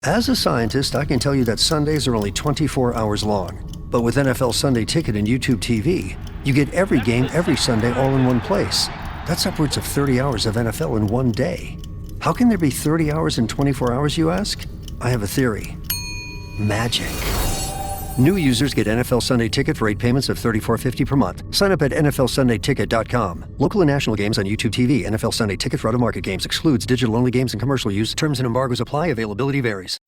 As a scientist, I can tell you that Sundays are only 24 hours long. But with NFL Sunday Ticket and YouTube TV, you get every game every Sunday all in one place. That's upwards of 30 hours of NFL in one day. How can there be 30 hours in 24 hours, you ask? I have a theory. Magic. New users get NFL Sunday Ticket for 8 payments of $34.50 per month. Sign up at NFLSundayTicket.com. Local and national games on YouTube TV. NFL Sunday Ticket for out-of-market games excludes digital-only games and commercial use. Terms and embargoes apply. Availability varies.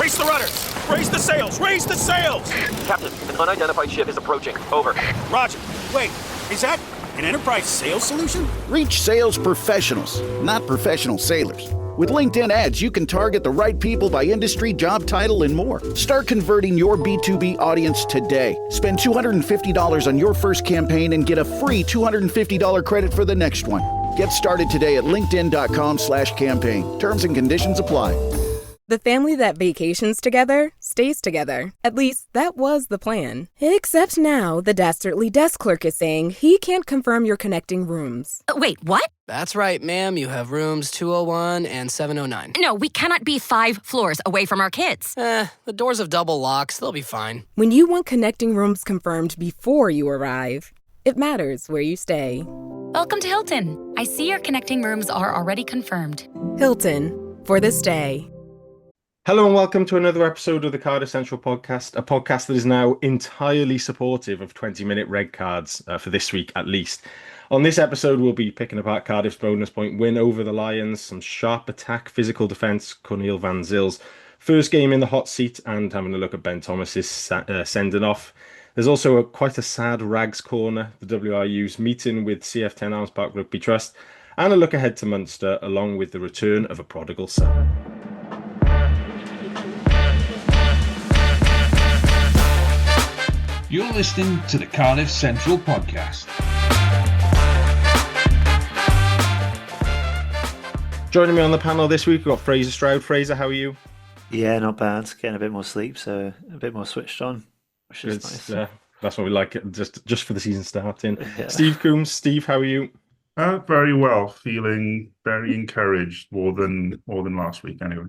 Raise the rudders! Raise the sails! Raise the sails! Captain, an unidentified ship is approaching. Over. Roger. Wait, is that an Enterprise sales solution? Reach sales professionals, not professional sailors. With LinkedIn ads, you can target the right people by industry, job title, and more. Start converting your B2B audience today. Spend $250 on your first campaign and get a free $250 credit for the next one. Get started today at linkedin.com/campaign. Terms and conditions apply. The family that vacations together stays together. At least, that was the plan. Except now, the dastardly desk clerk is saying he can't confirm your connecting rooms. Wait, what? That's right, ma'am. You have rooms 201 and 709. No, we cannot be 5 floors away from our kids. The doors have double locks. They'll be fine. When you want connecting rooms confirmed before you arrive, it matters where you stay. Welcome to Hilton. I see your connecting rooms are already confirmed. Hilton, for the stay. Hello and welcome to another episode of the Cardiff Central podcast, a podcast that is now entirely supportive of 20-minute red cards for this week at least. On this episode, we'll be picking apart Cardiff's bonus point win over the Lions, some sharp attack, physical defence, Cornel van Zyl's first game in the hot seat, and having a look at Ben Thomas's sending off. There's also quite a sad rags corner, the WRU's meeting with CF10 Arms Park Rugby Trust, and a look ahead to Munster, along with the return of a prodigal son. You're listening to the Cardiff Central podcast. Joining me on the panel this week, we've got Fraser Stroud. Fraser, how are you? Yeah, not bad. Getting a bit more sleep, so a bit more switched on, which is nice. That's what we like, just for the season starting. Yeah. Steve Coombs. Steve, how are you? Very well. Feeling very encouraged, more than last week anyway.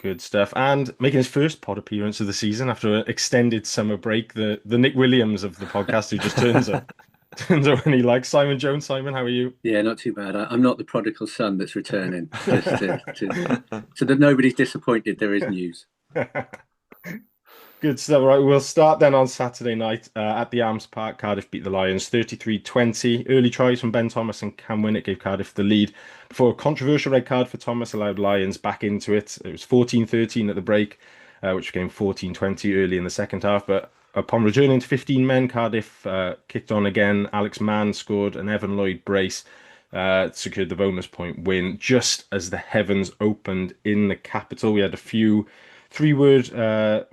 Good stuff. And making his first pod appearance of the season after an extended summer break, the Nick Williams of the podcast, who just turns up when he likes. Simon Jones. Simon, how are you? Yeah, not too bad. I'm not the prodigal son that's returning. So that nobody's disappointed, there is news. Good stuff. Right, we'll start then on Saturday night at the Arms Park. Cardiff beat the Lions 33-20. Early tries from Ben Thomas and Cam Winnett gave Cardiff the lead before a controversial red card for Thomas allowed Lions back into it. It was 14-13 at the break, which became 14-20 early in the second half. But upon returning to 15 men, Cardiff kicked on again. Alex Mann scored an Evan Lloyd brace, secured the bonus point win just as the heavens opened in the capital. We had a few 3-word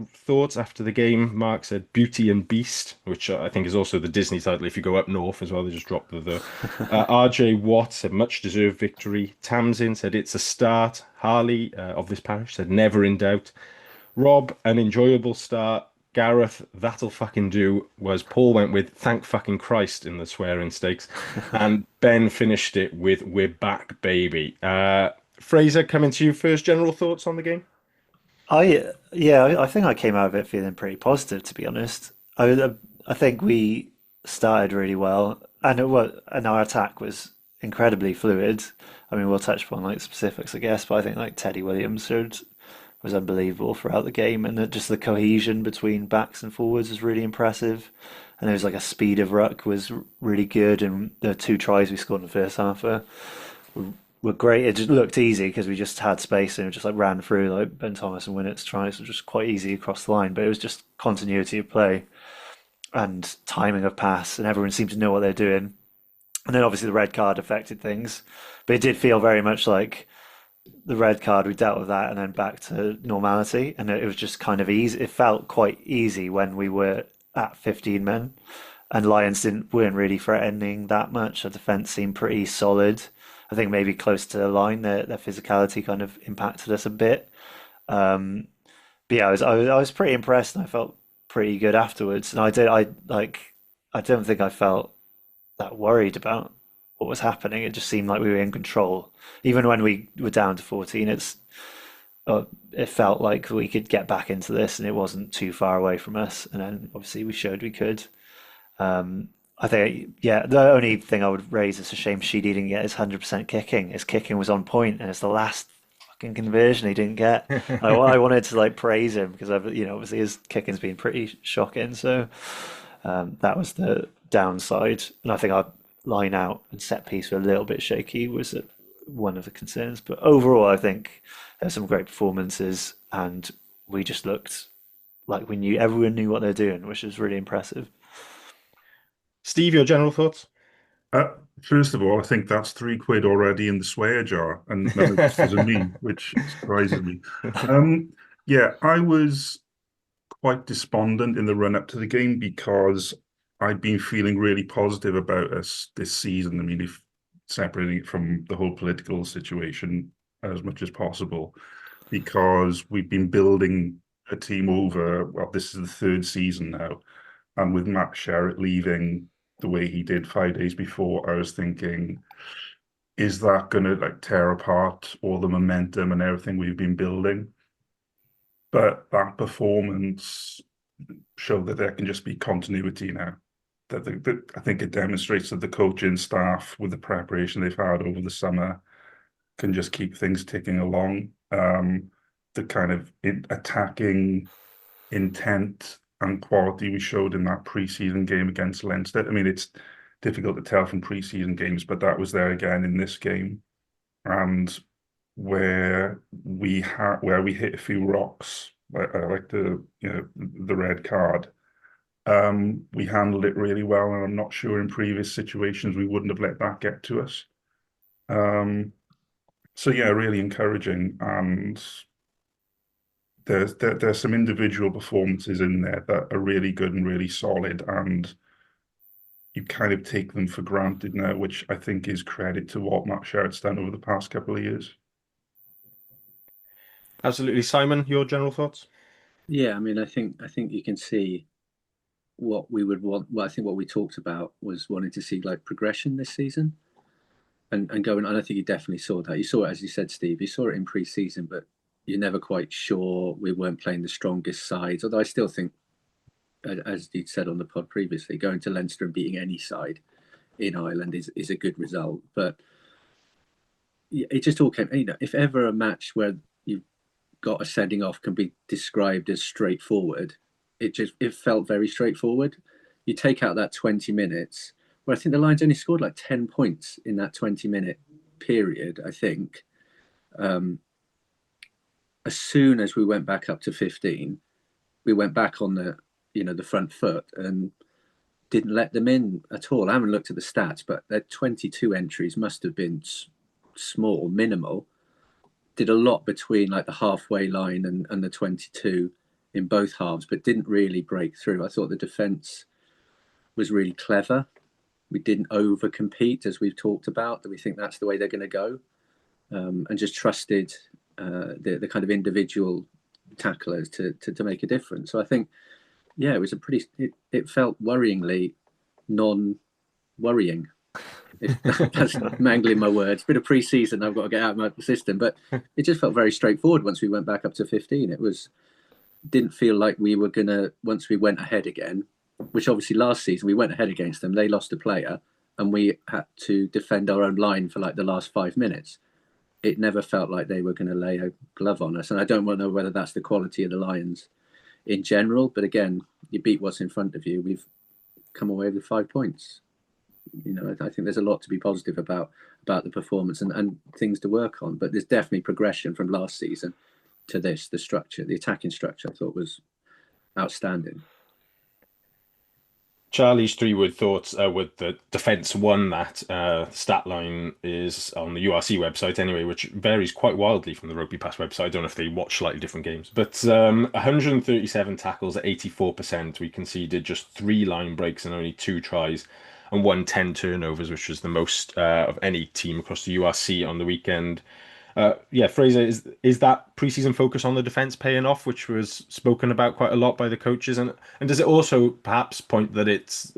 thoughts after the game. Mark said Beauty and Beast, which I think is also the Disney title if you go up north as well. They just dropped the RJ Watt said much deserved victory. Tamsin said it's a start. Harley of this parish said never in doubt. Rob, an enjoyable start. Gareth, that'll fucking do, was Paul went with thank fucking Christ in the swearing stakes. And Ben finished it with we're back, baby. Fraser, coming to you first, general thoughts on the game? I think I came out of it feeling pretty positive, to be honest. I think we started really well, and our attack was incredibly fluid. I mean, we'll touch upon specifics, I guess, but I think Teddy Williams was unbelievable throughout the game, and just the cohesion between backs and forwards was really impressive. And there was a speed of ruck was really good, and the 2 tries we scored in the first half were great. It just looked easy because we just had space and we just ran through. Ben Thomas and Winnett's tries were just quite easy across the line, but it was just continuity of play and timing of pass, and everyone seemed to know what they're doing. And then obviously the red card affected things, but it did feel very much like the red card, we dealt with that and then back to normality, and it was just kind of easy. It felt quite easy when we were at 15 men, and Lions weren't really threatening that much. Our defence seemed pretty solid. I think maybe close to the line, their physicality kind of impacted us a bit. But yeah, I was pretty impressed, and I felt pretty good afterwards. And I don't think I felt that worried about what was happening. It just seemed like we were in control, even when we were down to 14. it felt like we could get back into this, and it wasn't too far away from us. And then obviously we showed we could. I think, yeah, the only thing I would raise is a shame Sheedy didn't get his 100% kicking. His kicking was on point, and it's the last fucking conversion he didn't get. I wanted to like praise him because obviously his kicking's been pretty shocking. So that was the downside, and I think our line out and set piece were a little bit shaky was one of the concerns. But overall, I think there's some great performances, and we just looked like everyone knew what they're doing, which is really impressive. Steve, your general thoughts? First of all, I think that's £3 already in the swear jar, and none of this was me, which surprises me. Yeah, I was quite despondent in the run-up to the game because I'd been feeling really positive about us this season. I mean, if separating it from the whole political situation as much as possible, because we've been building a team over, well, this is the third season now, and with Matt Sherratt leaving the way he did 5 days before, I was thinking, is that going to like tear apart all the momentum and everything we've been building? But that performance showed that there can just be continuity now. That I think it demonstrates that the coaching staff, with the preparation they've had over the summer, can just keep things ticking along. The kind of attacking intent and quality we showed in that pre-season game against Leinster. I mean, it's difficult to tell from pre-season games, but that was there again in this game. And where we hit a few rocks, like the red card, we handled it really well, and I'm not sure in previous situations we wouldn't have let that get to us. So yeah, really encouraging, and there's some individual performances in there that are really good and really solid, and you kind of take them for granted now, which I think is credit to what Matt Sherratt's done over the past couple of years. Absolutely. Simon, your general thoughts? Yeah, I mean, I think you can see what we would want. Well, I think what we talked about was wanting to see like progression this season, and going. And I think you definitely saw that. You saw it, as you said, Steve. You saw it in pre-season, but you're never quite sure. We weren't playing the strongest sides, although I still think, as you said on the pod previously, going to Leinster and beating any side in Ireland is a good result. But it just all came. If ever a match where you've got a sending off can be described as straightforward, it felt very straightforward. You take out that 20 minutes, where I think the Lions only scored like 10 points in that 20-minute period, I think. As soon as we went back up to 15, we went back on the front foot and didn't let them in at all. I haven't looked at the stats, but their 22 entries must have been small, minimal. Did a lot between like the halfway line and the 22 in both halves, but didn't really break through. I thought the defence was really clever. We didn't over-compete, as we've talked about, that we think that's the way they're going to go, and just trusted the kind of individual tacklers to make a difference. So I think, yeah, it was it felt worryingly non-worrying. That's mangling my words. Bit of pre-season I've got to get out of my system, but it just felt very straightforward once we went back up to 15. Didn't feel like we were gonna, once we went ahead again, which obviously last season we went ahead against them, they lost a player and we had to defend our own line for like the last 5 minutes. It never felt like they were going to lay a glove on us, and I don't want to know whether that's the quality of the Lions in general, but again, you beat what's in front of you. We've come away with 5 points. I think there's a lot to be positive about the performance and things to work on, but there's definitely progression from last season to this. The structure, the attacking structure, I thought was outstanding. Charlie's 3-word thoughts with the defence won that stat line is on the URC website anyway, which varies quite wildly from the Rugby Pass website. I don't know if they watch slightly different games, but 137 tackles at 84%. We conceded just 3 line breaks and only 2 tries, and won 10 turnovers, which was the most of any team across the URC on the weekend. Fraser, is that preseason focus on the defense paying off, which was spoken about quite a lot by the coaches, and does it also perhaps point that it's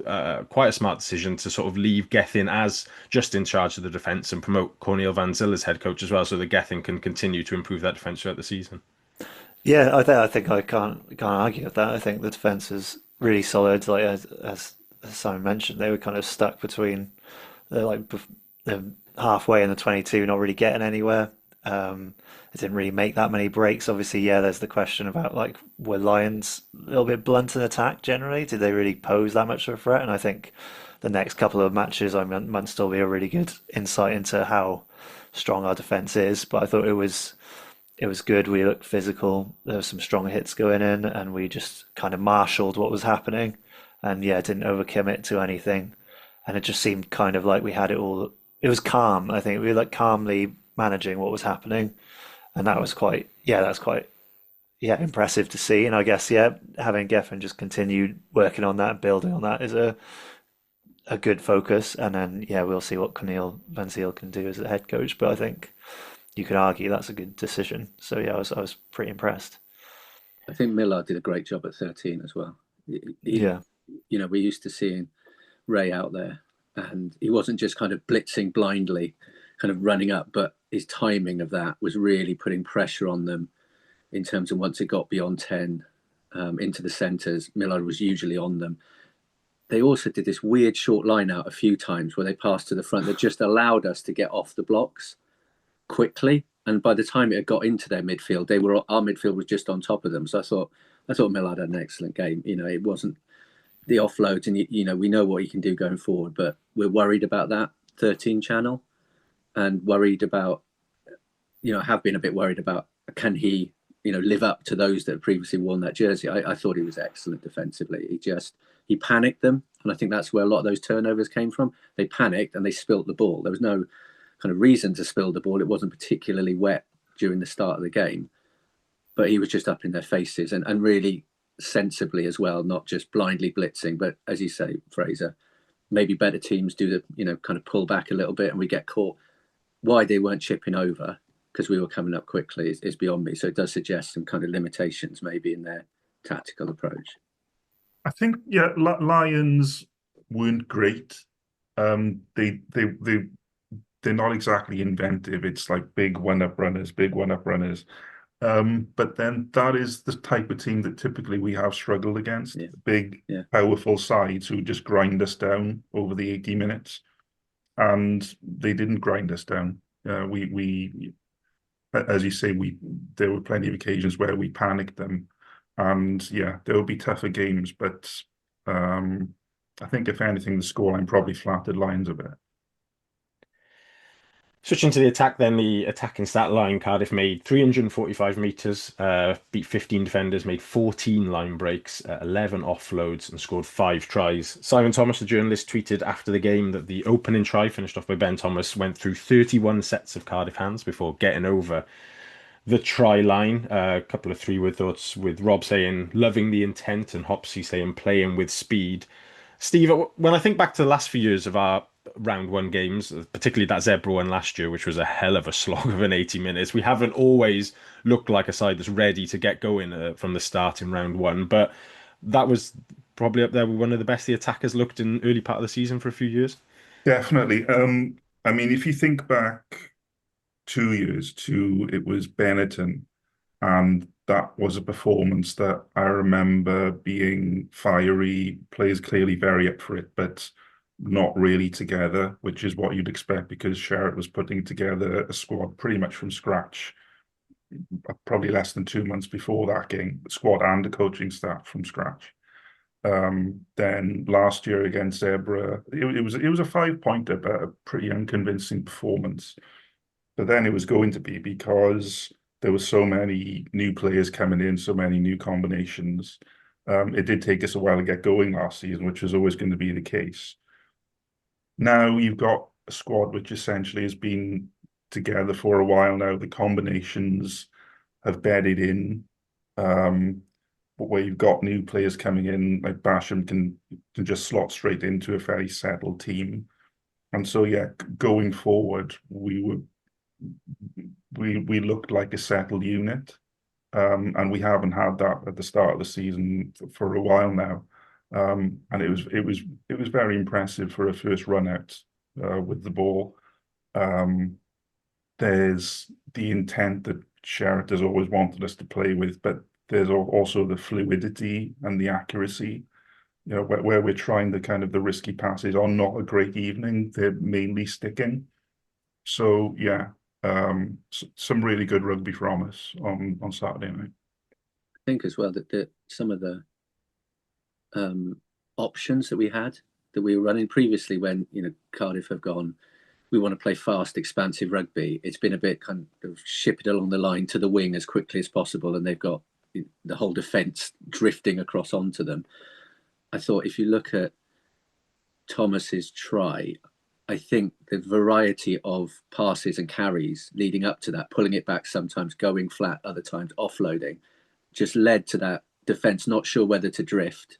quite a smart decision to sort of leave Gethin as just in charge of the defense and promote Cornel van Zyl as head coach as well, so that Gethin can continue to improve that defense throughout the season? Yeah, I think I can't argue with that. I think the defense is really solid. Like as Simon mentioned, they were kind of stuck between they're halfway in the 22, not really getting anywhere. They didn't really make that many breaks. Obviously, yeah, there's the question about like were Lions a little bit blunt in attack generally? Did they really pose that much of a threat? And I think the next couple of matches, Munster will be a really good insight into how strong our defense is. But I thought it was good. We looked physical. There were some strong hits going in, and we just kind of marshaled what was happening, and yeah, didn't overcommit to anything. And it just seemed kind of like we had it all. It was calm. I think we were like calmly managing what was happening, and that's quite impressive to see. And I guess having Geffen just continued working on that and building on that is a good focus. And then we'll see what Cornel van Zyl can do as a head coach. But I think you could argue that's a good decision. So I was pretty impressed. I think Millard did a great job at 13 as well. Yeah, we're used to seeing Ray out there, and he wasn't just kind of blitzing blindly, kind of running up, but his timing of that was really putting pressure on them in terms of once it got beyond 10 into the centres, Millard was usually on them. They also did this weird short line out a few times where they passed to the front that just allowed us to get off the blocks quickly. And by the time it had got into their midfield, our midfield was just on top of them. So I thought Millard had an excellent game. It wasn't the offloads, and we know what he can do going forward, but we're worried about that 13 channel, and worried about, have been a bit worried about, can he, live up to those that previously worn that jersey. I thought he was excellent defensively. He panicked them, and I think that's where a lot of those turnovers came from. They panicked and they spilt the ball. There was no kind of reason to spill the ball. It wasn't particularly wet during the start of the game, but he was just up in their faces and really sensibly as well, not just blindly blitzing. But as you say, Fraser, maybe better teams do the, kind of pull back a little bit and we get caught. Why they weren't chipping over because we were coming up quickly is beyond me. So it does suggest some kind of limitations maybe in their tactical approach. I think, Lions weren't great. They're not exactly inventive. It's like big one-up runners. But then that is the type of team that typically we have struggled against. Yeah. Big, powerful sides who just grind us down over the 80 minutes. And they didn't grind us down. We as you say, there were plenty of occasions where we panicked them. And there will be tougher games. But I think if anything, the scoreline probably flattered Lions a bit. Switching to the attack, then the attacking stat line, Cardiff made 345 metres, beat 15 defenders, made 14 line breaks, 11 offloads, and scored 5 tries. Simon Thomas, the journalist, tweeted after the game that the opening try, finished off by Ben Thomas, went through 31 sets of Cardiff hands before getting over the try line. A couple of 3-word thoughts, with Rob saying loving the intent and Hopsy saying playing with speed. Steve, when I think back to the last few years of our round one games, particularly that Zebra one last year, which was a hell of a slog of an 80 minutes, we haven't always looked like a side that's ready to get going from the start in round one. But that was probably up there with one of the best the attack has looked in early part of the season for a few years. Definitely. I mean, if you think back 2 years to, it was Benetton, and that was a performance that I remember being fiery, players clearly very up for it, but not really together, which is what you'd expect because Sherratt was putting together a squad pretty much from scratch, probably less than 2 months before that game, the squad and the coaching staff from scratch. Then last year against Zebra, it was a 5-pointer, but a pretty unconvincing performance. But then it was going to be because there were so many new players coming in, so many new combinations. It did take us a while to get going last season, which was always going to be the case. Now you've got a squad which essentially has been together for a while now. The combinations have bedded in, but where you've got new players coming in, like Basham can just slot straight into a very settled team. And so, going forward, we were we looked like a settled unit, and we haven't had that at the start of the season for a while now. And it was very impressive for a first run out with the ball. There's the intent that Sherritt has always wanted us to play with, but there's also the fluidity and the accuracy. Where we're trying the kind of the risky passes on not a great evening, they're mainly sticking. So yeah, some really good rugby from us on Saturday night. I think as well that some of the options that we were running previously, when Cardiff have gone, we want to play fast, expansive rugby. It's been a bit kind of ship it along the line to the wing as quickly as possible, and they've got the whole defence drifting across onto them. I thought if you look at Thomas's try, I think the variety of passes and carries leading up to that, pulling it back sometimes, going flat, other times offloading, just led to that defence not sure whether to drift,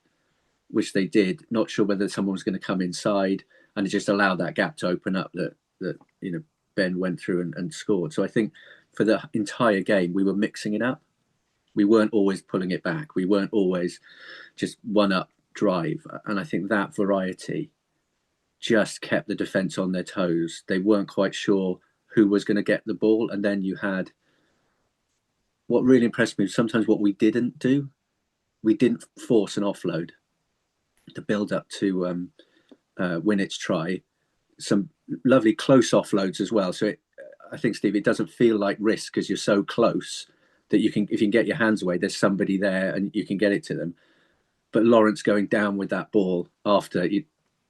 which they did, not sure whether someone was going to come inside, and it just allowed that gap to open up that Ben went through and scored. So I think for the entire game, we were mixing it up. We weren't always pulling it back. We weren't always just one up drive. And I think that variety just kept the defence on their toes. They weren't quite sure who was going to get the ball. And then you had, what really impressed me, sometimes what we didn't do, we didn't force an offload to build up to Winnett's try. Some lovely close offloads as well. So I think, Steve, it doesn't feel like risk because you're so close that if you can get your hands away, there's somebody there and you can get it to them. But Lawrence going down with that ball after, you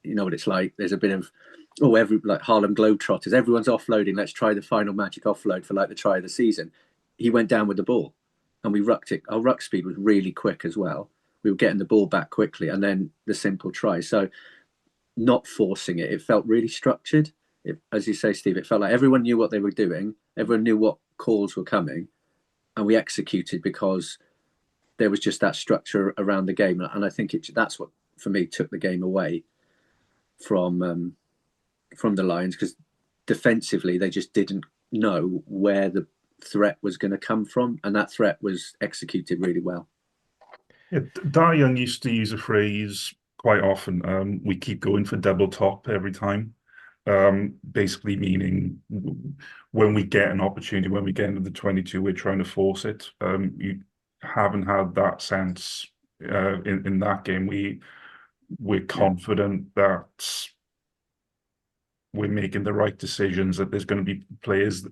know what it's like. There's a bit of, like Harlem Globetrotters. Everyone's offloading. Let's try the final magic offload for like the try of the season. He went down with the ball and we rucked it. Our ruck speed was really quick as well. We were getting the ball back quickly and then the simple try. So not forcing it. It felt really structured. As you say, Steve, it felt like everyone knew what they were doing. Everyone knew what calls were coming. And we executed because there was just that structure around the game. And I think that's what, for me, took the game away from the Lions, because defensively, they just didn't know where the threat was going to come from. And that threat was executed really well. Yeah, Dar Young used to use a phrase quite often. We keep going for double top every time. Basically meaning when we get an opportunity, when we get into the 22, we're trying to force it. You haven't had that sense in that game. We're confident that we're making the right decisions, that there's going to be players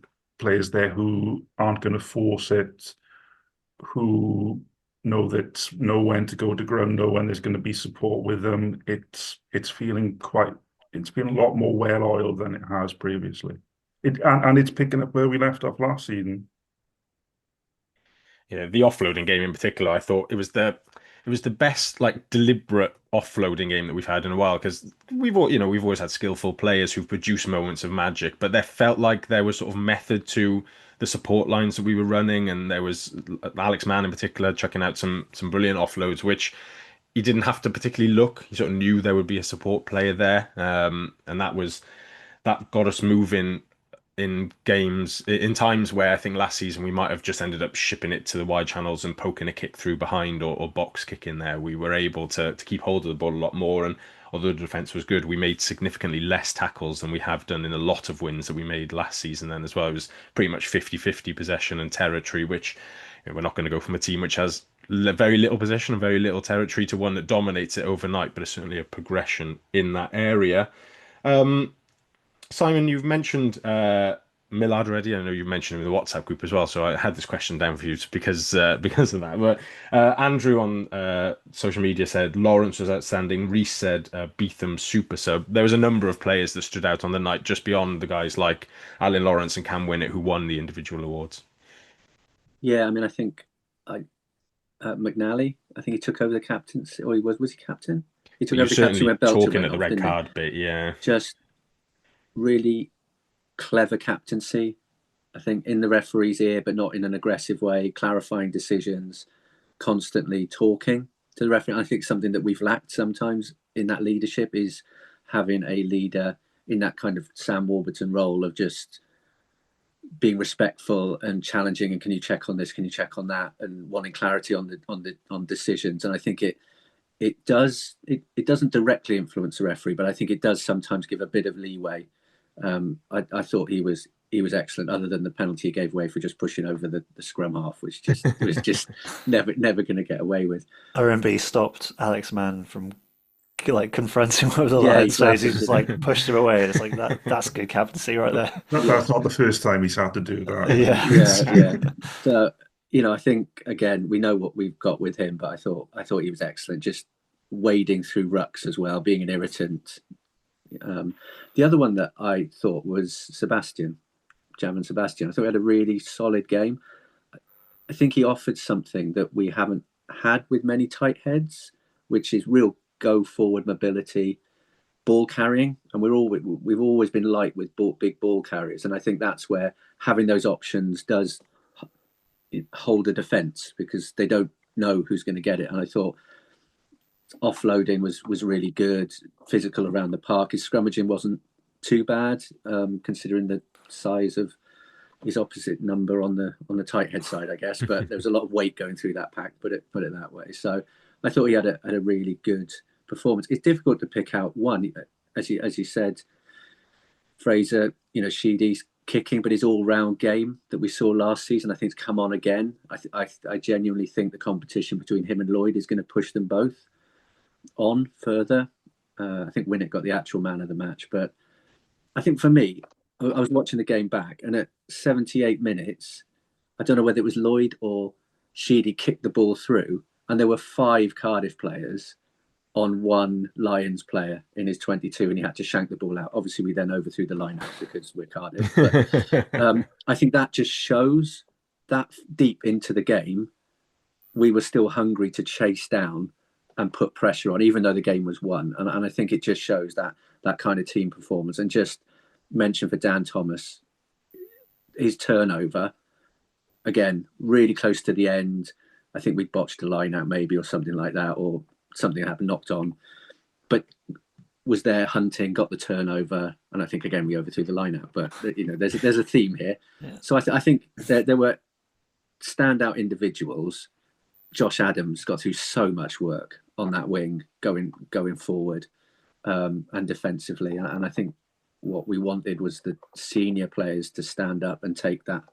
there who aren't going to force it, who know when to go to ground, know when there's going to be support with them. It's been a lot more well-oiled than it has previously. And it's picking up where we left off last season. Yeah, the offloading game in particular, I thought it was the best like deliberate offloading game that we've had in a while, because we've always had skillful players who've produced moments of magic, but there felt like there was sort of method to the support lines that we were running, and there was Alex Mann in particular chucking out some brilliant offloads, which he didn't have to particularly look. He sort of knew there would be a support player there, and that got us moving in games, in times where I think last season we might have just ended up shipping it to the wide channels and poking a kick through behind or box kick in there. We were able to keep hold of the ball a lot more, and although the defence was good, we made significantly less tackles than we have done in a lot of wins that we made last season then as well. It was pretty much 50-50 possession and territory, which we're not going to go from a team which has very little possession and very little territory to one that dominates it overnight, but it's certainly a progression in that area. Simon, you've mentioned Millard already. I know you mentioned him in the WhatsApp group as well, so I had this question down for you because of that. But Andrew on social media said Lawrence was outstanding. Reese said Beetham super sub. There was a number of players that stood out on the night, just beyond the guys like Alan Lawrence and Cam Winnett, who won the individual awards. Yeah, I mean, I think McNally, I think he took over the captaincy, or was he captain? He took over the captaincy when Belcher talking went at the off, red card bit, yeah. Just really clever captaincy, I think, in the referee's ear, but not in an aggressive way, clarifying decisions, constantly talking to the referee. I think something that we've lacked sometimes in that leadership is having a leader in that kind of Sam Warburton role of just being respectful and challenging, and can you check on this, can you check on that, and wanting clarity on decisions. And I think it doesn't directly influence the referee, but I think it does sometimes give a bit of leeway. I thought he was excellent, other than the penalty he gave away for just pushing over the scrum half, which was just never going to get away with. I remember he stopped Alex Mann from like confronting him with the line, so he just like pushed him away, and it's like that's good captaincy right there. That's not the first time he's had to do that. Yeah. So I think again we know what we've got with him, but I thought he was excellent, just wading through rucks as well, being an irritant. The other one that I thought was Javan Sebastian. I thought he had a really solid game. I think he offered something that we haven't had with many tight heads, which is real go forward mobility, ball carrying, and we've always been light with big ball carriers, and I think that's where having those options does hold a defence, because they don't know who's going to get it. And I thought offloading was really good, physical around the park. His scrummaging wasn't too bad, considering the size of his opposite number on the tight head side, I guess. But there was a lot of weight going through that pack, put it that way. So I thought he had a really good performance. It's difficult to pick out one, as you said, Fraser. Sheedy's kicking, but his all-round game that we saw last season, I think, has come on again. I genuinely think the competition between him and Lloyd is going to push them both on further. I think Winnick got the actual man of the match, but I think for me, I was watching the game back, and at 78 minutes, I don't know whether it was Lloyd or Sheedy kicked the ball through, and there were 5 Cardiff players on one Lions player in his 22, and he had to shank the ball out. Obviously, we then overthrew the line out because we're Cardiff. But, I think that just shows that deep into the game, we were still hungry to chase down and put pressure on, even though the game was won. And I think it just shows that kind of team performance. And just mention for Dan Thomas, his turnover, again, really close to the end. I think we botched a line out maybe, or something like that, or something happened, knocked on, but was there hunting, got the turnover, and I think again we overthrew the line out. But there's a theme here. Yeah. So I think there were standout individuals. Josh Adams got through so much work on that wing, going forward, and defensively, and I think what we wanted was the senior players to stand up and take that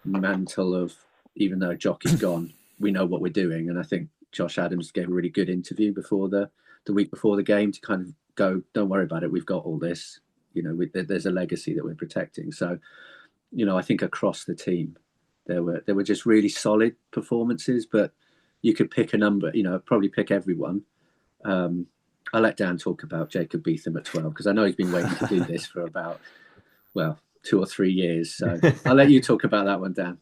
mantle of, even though Jock is gone, we know what we're doing. And I think Josh Adams gave a really good interview before the week before the game to kind of go, don't worry about it, we've got all this. There's a legacy that we're protecting. So, I think across the team, there were just really solid performances, but you could pick a number, probably pick everyone. I'll let Dan talk about Jacob Beetham at 12, because I know he's been waiting to do this for about, 2 or 3 years. So I'll let you talk about that one, Dan.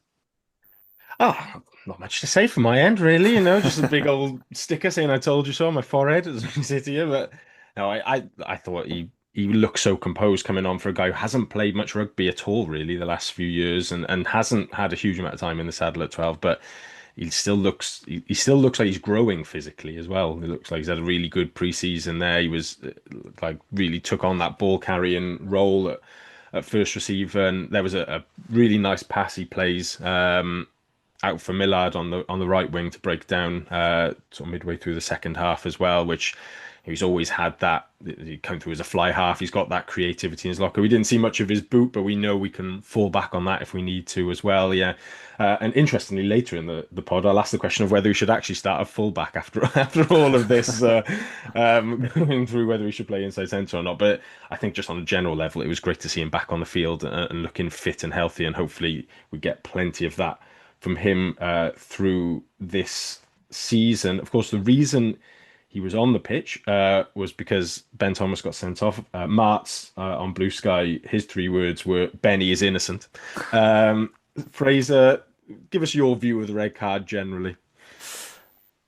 Oh, not much to say from my end, really. Just a big old sticker saying "I told you so" on my forehead as we sit here. But no, I thought he looked so composed coming on for a guy who hasn't played much rugby at all, really, the last few years, and hasn't had a huge amount of time in the saddle at 12. But he still looks like he's growing physically as well. It looks like he's had a really good preseason there. He was really took on that ball carrying role at first receiver, and there was a really nice pass he plays out for Millard on the right wing to break down sort of midway through the second half as well, which he's always had that. He come through as a fly half. He's got that creativity in his locker. We didn't see much of his boot, but we know we can fall back on that if we need to as well. Yeah. And interestingly, later in the pod, I'll ask the question of whether we should actually start a fullback after all of this, going through whether he should play inside centre or not. But I think just on a general level, it was great to see him back on the field and looking fit and healthy, and hopefully we get plenty of that from him through this season. Of course, the reason he was on the pitch was because Ben Thomas got sent off. Mart's on Blue Sky, his 3 words were, "Benny is innocent." Fraser, give us your view of the red card generally.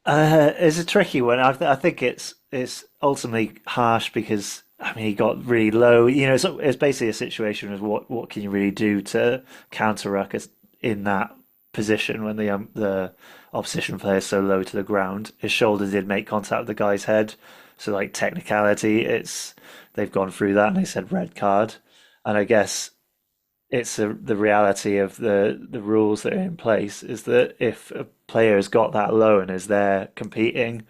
It's a tricky one. I think it's ultimately harsh because he got really low. It's basically a situation of what can you really do to counter ruck in that position when the opposition player is so low to the ground. His shoulder did make contact with the guy's head, so technicality, they've gone through that and they said red card. And I guess it's the reality of the rules that are in place is that if a player has got that low and is there competing,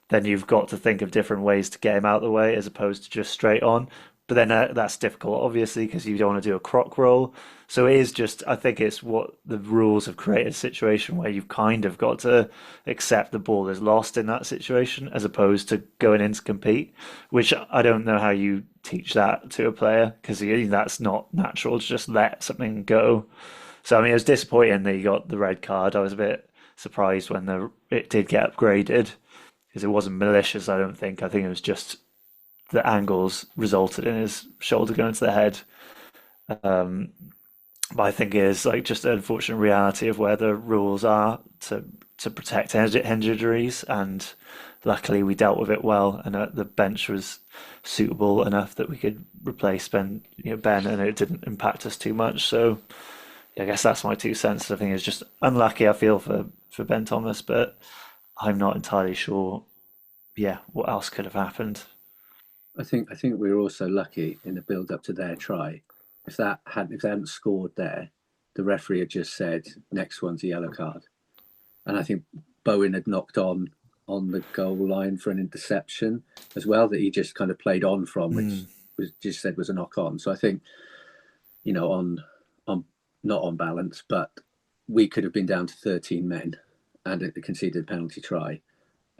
then you've got to think of different ways to get him out of the way as opposed to just straight on. But then that's difficult, obviously, because you don't want to do a croc roll. So it is just, I think it's what the rules have created a situation where you've kind of got to accept the ball is lost in that situation as opposed to going in to compete, which I don't know how you teach that to a player because that's not natural to just let something go. So, I mean, it was disappointing that he got the red card. I was a bit surprised when it did get upgraded because it wasn't malicious, I don't think. I think it was just the angles resulted in his shoulder going to the head. But I think it is like just an unfortunate reality of where the rules are to protect head injuries, and luckily we dealt with it well, and the bench was suitable enough that we could replace Ben, and it didn't impact us too much. So yeah, I guess that's my 2 cents. I think it's just unlucky. I feel for Ben Thomas, but I'm not entirely sure. Yeah, what else could have happened? I think we were also lucky in the build up to their try. If they hadn't scored there, the referee had just said next one's a yellow card, and I think Bowen had knocked on the goal line for an interception as well that he just kind of played on from, which was just said was a knock on. So I think, on not on balance, but we could have been down to 13 men and it conceded a penalty try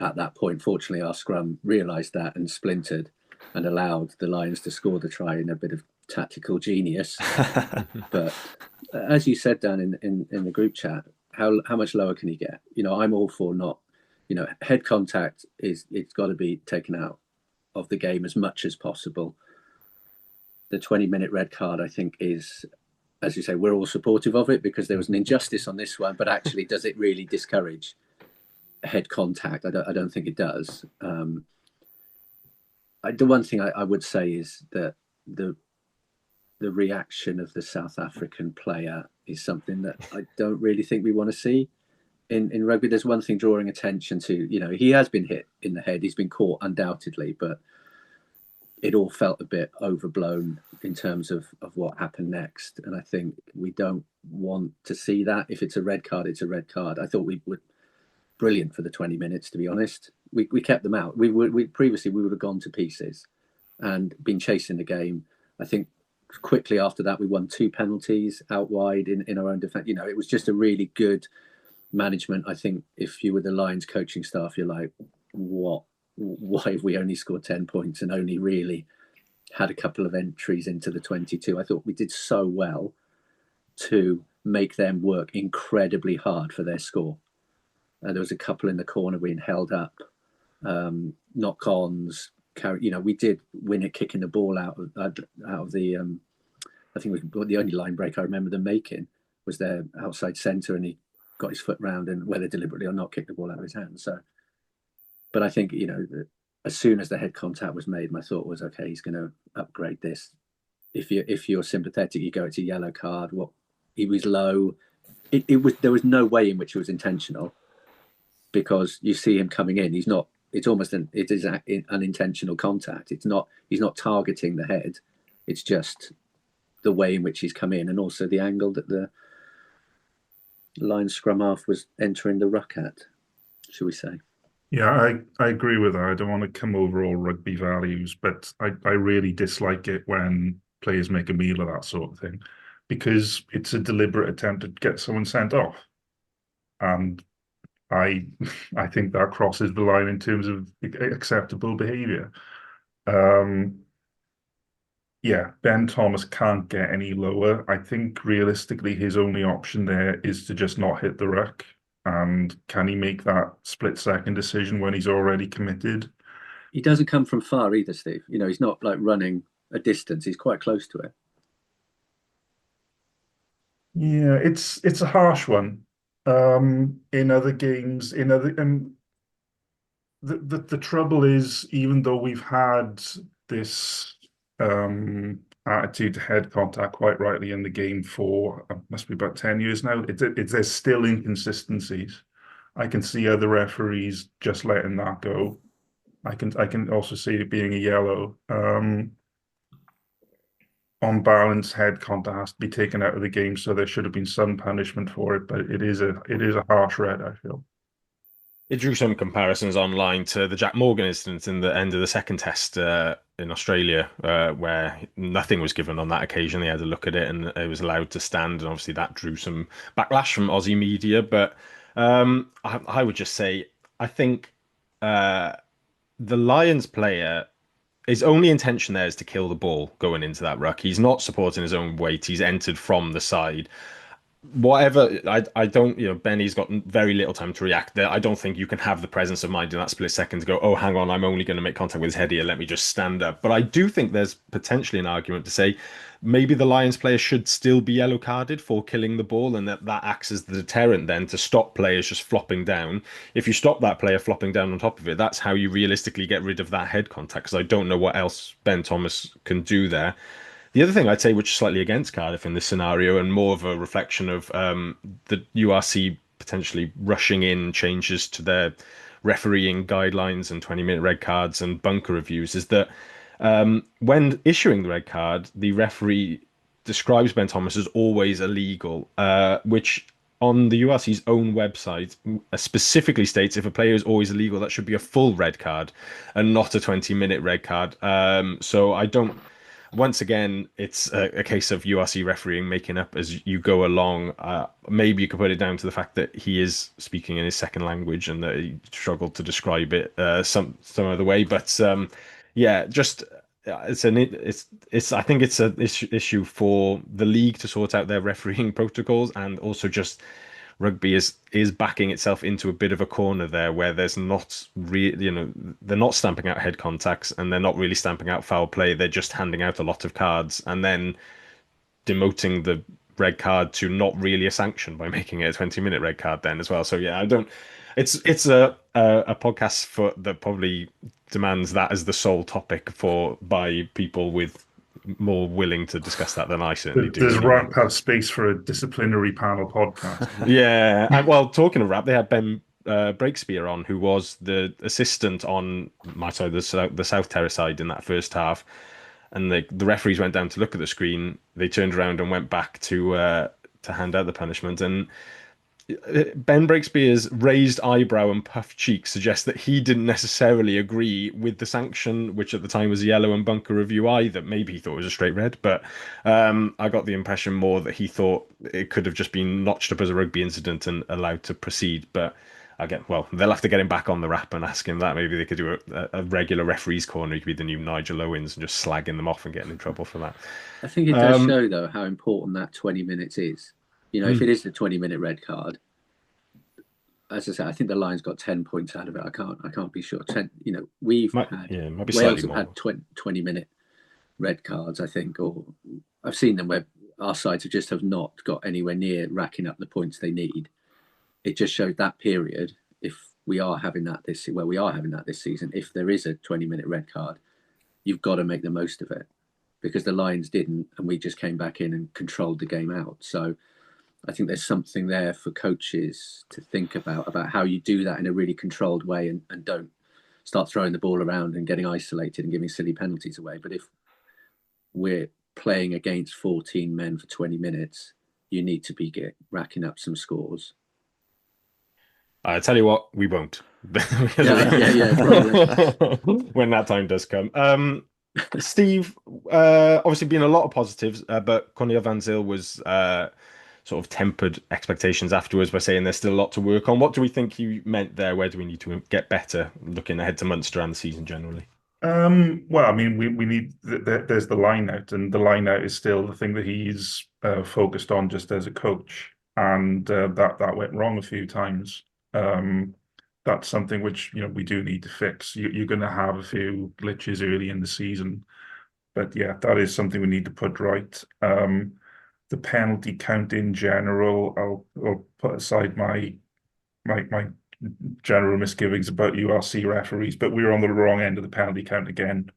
at that point. Fortunately, our scrum realised that and splintered and allowed the Lions to score the try in a bit of tactical genius. But as you said, Dan, in the group chat, how much lower can he get? I'm all for not, head contact it's got to be taken out of the game as much as possible. The 20-minute red card, I think, is, as you say, we're all supportive of it because there was an injustice on this one, but actually, does it really discourage head contact? I don't think it does. The one thing I would say is that the reaction of the South African player is something that I don't really think we want to see in rugby. There's one thing drawing attention to, he has been hit in the head, he's been caught undoubtedly, but it all felt a bit overblown in terms of what happened next. And I think we don't want to see that. If it's a red card, it's a red card. I thought we were brilliant for the 20 minutes, to be honest. We kept them out. Previously we would have gone to pieces and been chasing the game. I think quickly after that we won 2 penalties out wide in our own defence. It was just a really good management. I think if you were the Lions coaching staff, you're like, what? Why have we only scored 10 points and only really had a couple of entries into the 22? I thought we did so well to make them work incredibly hard for their score. There was a couple in the corner being held up, knock-ons. We did win it kicking the ball out of the. I think the only line break I remember them making was their outside centre, and he got his foot round and, whether deliberately or not, kicked the ball out of his hand. So, but I think as soon as the head contact was made, my thought was, okay, he's going to upgrade this. If you're sympathetic, you go, it's a yellow card. What, he was low. There was no way in which it was intentional, because you see him coming in. He's not. It's almost it is unintentional contact. He's not targeting the head. It's just the way in which he's come in, and also the angle that the line scrum half was entering the ruck at, should we say. Yeah, I agree with that. I don't want to come over all rugby values, but I really dislike it when players make a meal of that sort of thing, because it's a deliberate attempt to get someone sent off. And I think that crosses the line in terms of acceptable behaviour. Yeah, Ben Thomas can't get any lower. I think realistically his only option there is to just not hit the ruck. And can he make that split-second decision when he's already committed? He doesn't come from far either, Steve. He's not like running a distance. He's quite close to it. Yeah, it's a harsh one. In other games, the trouble is, even though we've had this attitude to head contact quite rightly in the game for must be about 10 years now, there's still inconsistencies. I can see other referees just letting that go. I can also see it being a yellow. On on balance, head contact has to be taken out of the game, so there should have been some punishment for it. But it is a harsh red, I feel. It drew some comparisons online to the Jack Morgan incident in the end of the second test in Australia, where nothing was given on that occasion. They had a look at it and it was allowed to stand, and obviously that drew some backlash from Aussie media. But I would just say, I think the Lions player, his only intention there is to kill the ball going into that ruck. He's not supporting his own weight. He's entered from the side. Whatever, I don't, Benny's got very little time to react there. I don't think you can have the presence of mind in that split second to go, oh, hang on, I'm only going to make contact with his head here. Let me just stand up. But I do think there's potentially an argument to say maybe the Lions player should still be yellow carded for killing the ball, and that acts as the deterrent then to stop players just flopping down. If you stop that player flopping down on top of it, that's how you realistically get rid of that head contact, because I don't know what else Ben Thomas can do there. The other thing I'd say, which is slightly against Cardiff in this scenario and more of a reflection of the URC potentially rushing in changes to their refereeing guidelines and 20-minute red cards and bunker reviews, is that when issuing the red card, the referee describes Ben Thomas as always illegal, which on the URC's own website specifically states if a player is always illegal, that should be a full red card and not a 20-minute red card. So I don't... Once again, it's a case of URC refereeing making up as you go along. Maybe you could put it down to the fact that he is speaking in his second language and that he struggled to describe it some other way. But yeah, just I think it's an issue for the league to sort out their refereeing protocols, and also just rugby is backing itself into a bit of a corner there where there's not really, they're not stamping out head contacts and they're not really stamping out foul play. They're just handing out a lot of cards and then demoting the red card to not really a sanction by making it a 20-minute red card then as well. So yeah, it's a podcast for that probably demands that as the sole topic by people with more willing to discuss that than I certainly do. Does RAP have space for a disciplinary panel podcast? Yeah. And, well, talking of RAP, they had Ben Breakspear on, who was the assistant on my side, the South Terrace side in that first half. And the referees went down to look at the screen. They turned around and went back to hand out the punishment. And Ben Breakspear's raised eyebrow and puffed cheek suggests that he didn't necessarily agree with the sanction, which at the time was yellow and bunker review either. Maybe he thought it was a straight red, but I got the impression more that he thought it could have just been notched up as a rugby incident and allowed to proceed. But again, well, they'll have to get him back on the wrap and ask him that. Maybe they could do a regular referee's corner. He could be the new Nigel Owens and just slagging them off and getting in trouble for that. I think it does show, though, how important that 20 minutes is. If it is the 20-minute red card, as I said, I think the Lions got 10 points out of it. I can't be sure. 10. Wales have had 20-minute red cards, I think, or I've seen them where our sides have not got anywhere near racking up the points they need. It just showed that period. If we are having that this season, if there is a 20-minute red card, you've got to make the most of it, because the Lions didn't, and we just came back in and controlled the game out. So I think there's something there for coaches to think about how you do that in a really controlled way and don't start throwing the ball around and getting isolated and giving silly penalties away. But if we're playing against 14 men for 20 minutes, you need to be racking up some scores. I tell you what, we won't. Yeah, probably. When that time does come. Steve, obviously been a lot of positives, but Cornel van Zyl was sort of tempered expectations afterwards by saying there's still a lot to work on. What do we think you meant there? Where do we need to get better looking ahead to Munster and the season generally? Well, I mean, we need, there's the line out, and the line out is still the thing that he's focused on just as a coach. And that went wrong a few times. That's something which, we do need to fix. You're going to have a few glitches early in the season. But yeah, that is something we need to put right. The penalty count in general, I'll put aside my general misgivings about URC referees, but we were on the wrong end of the penalty count again,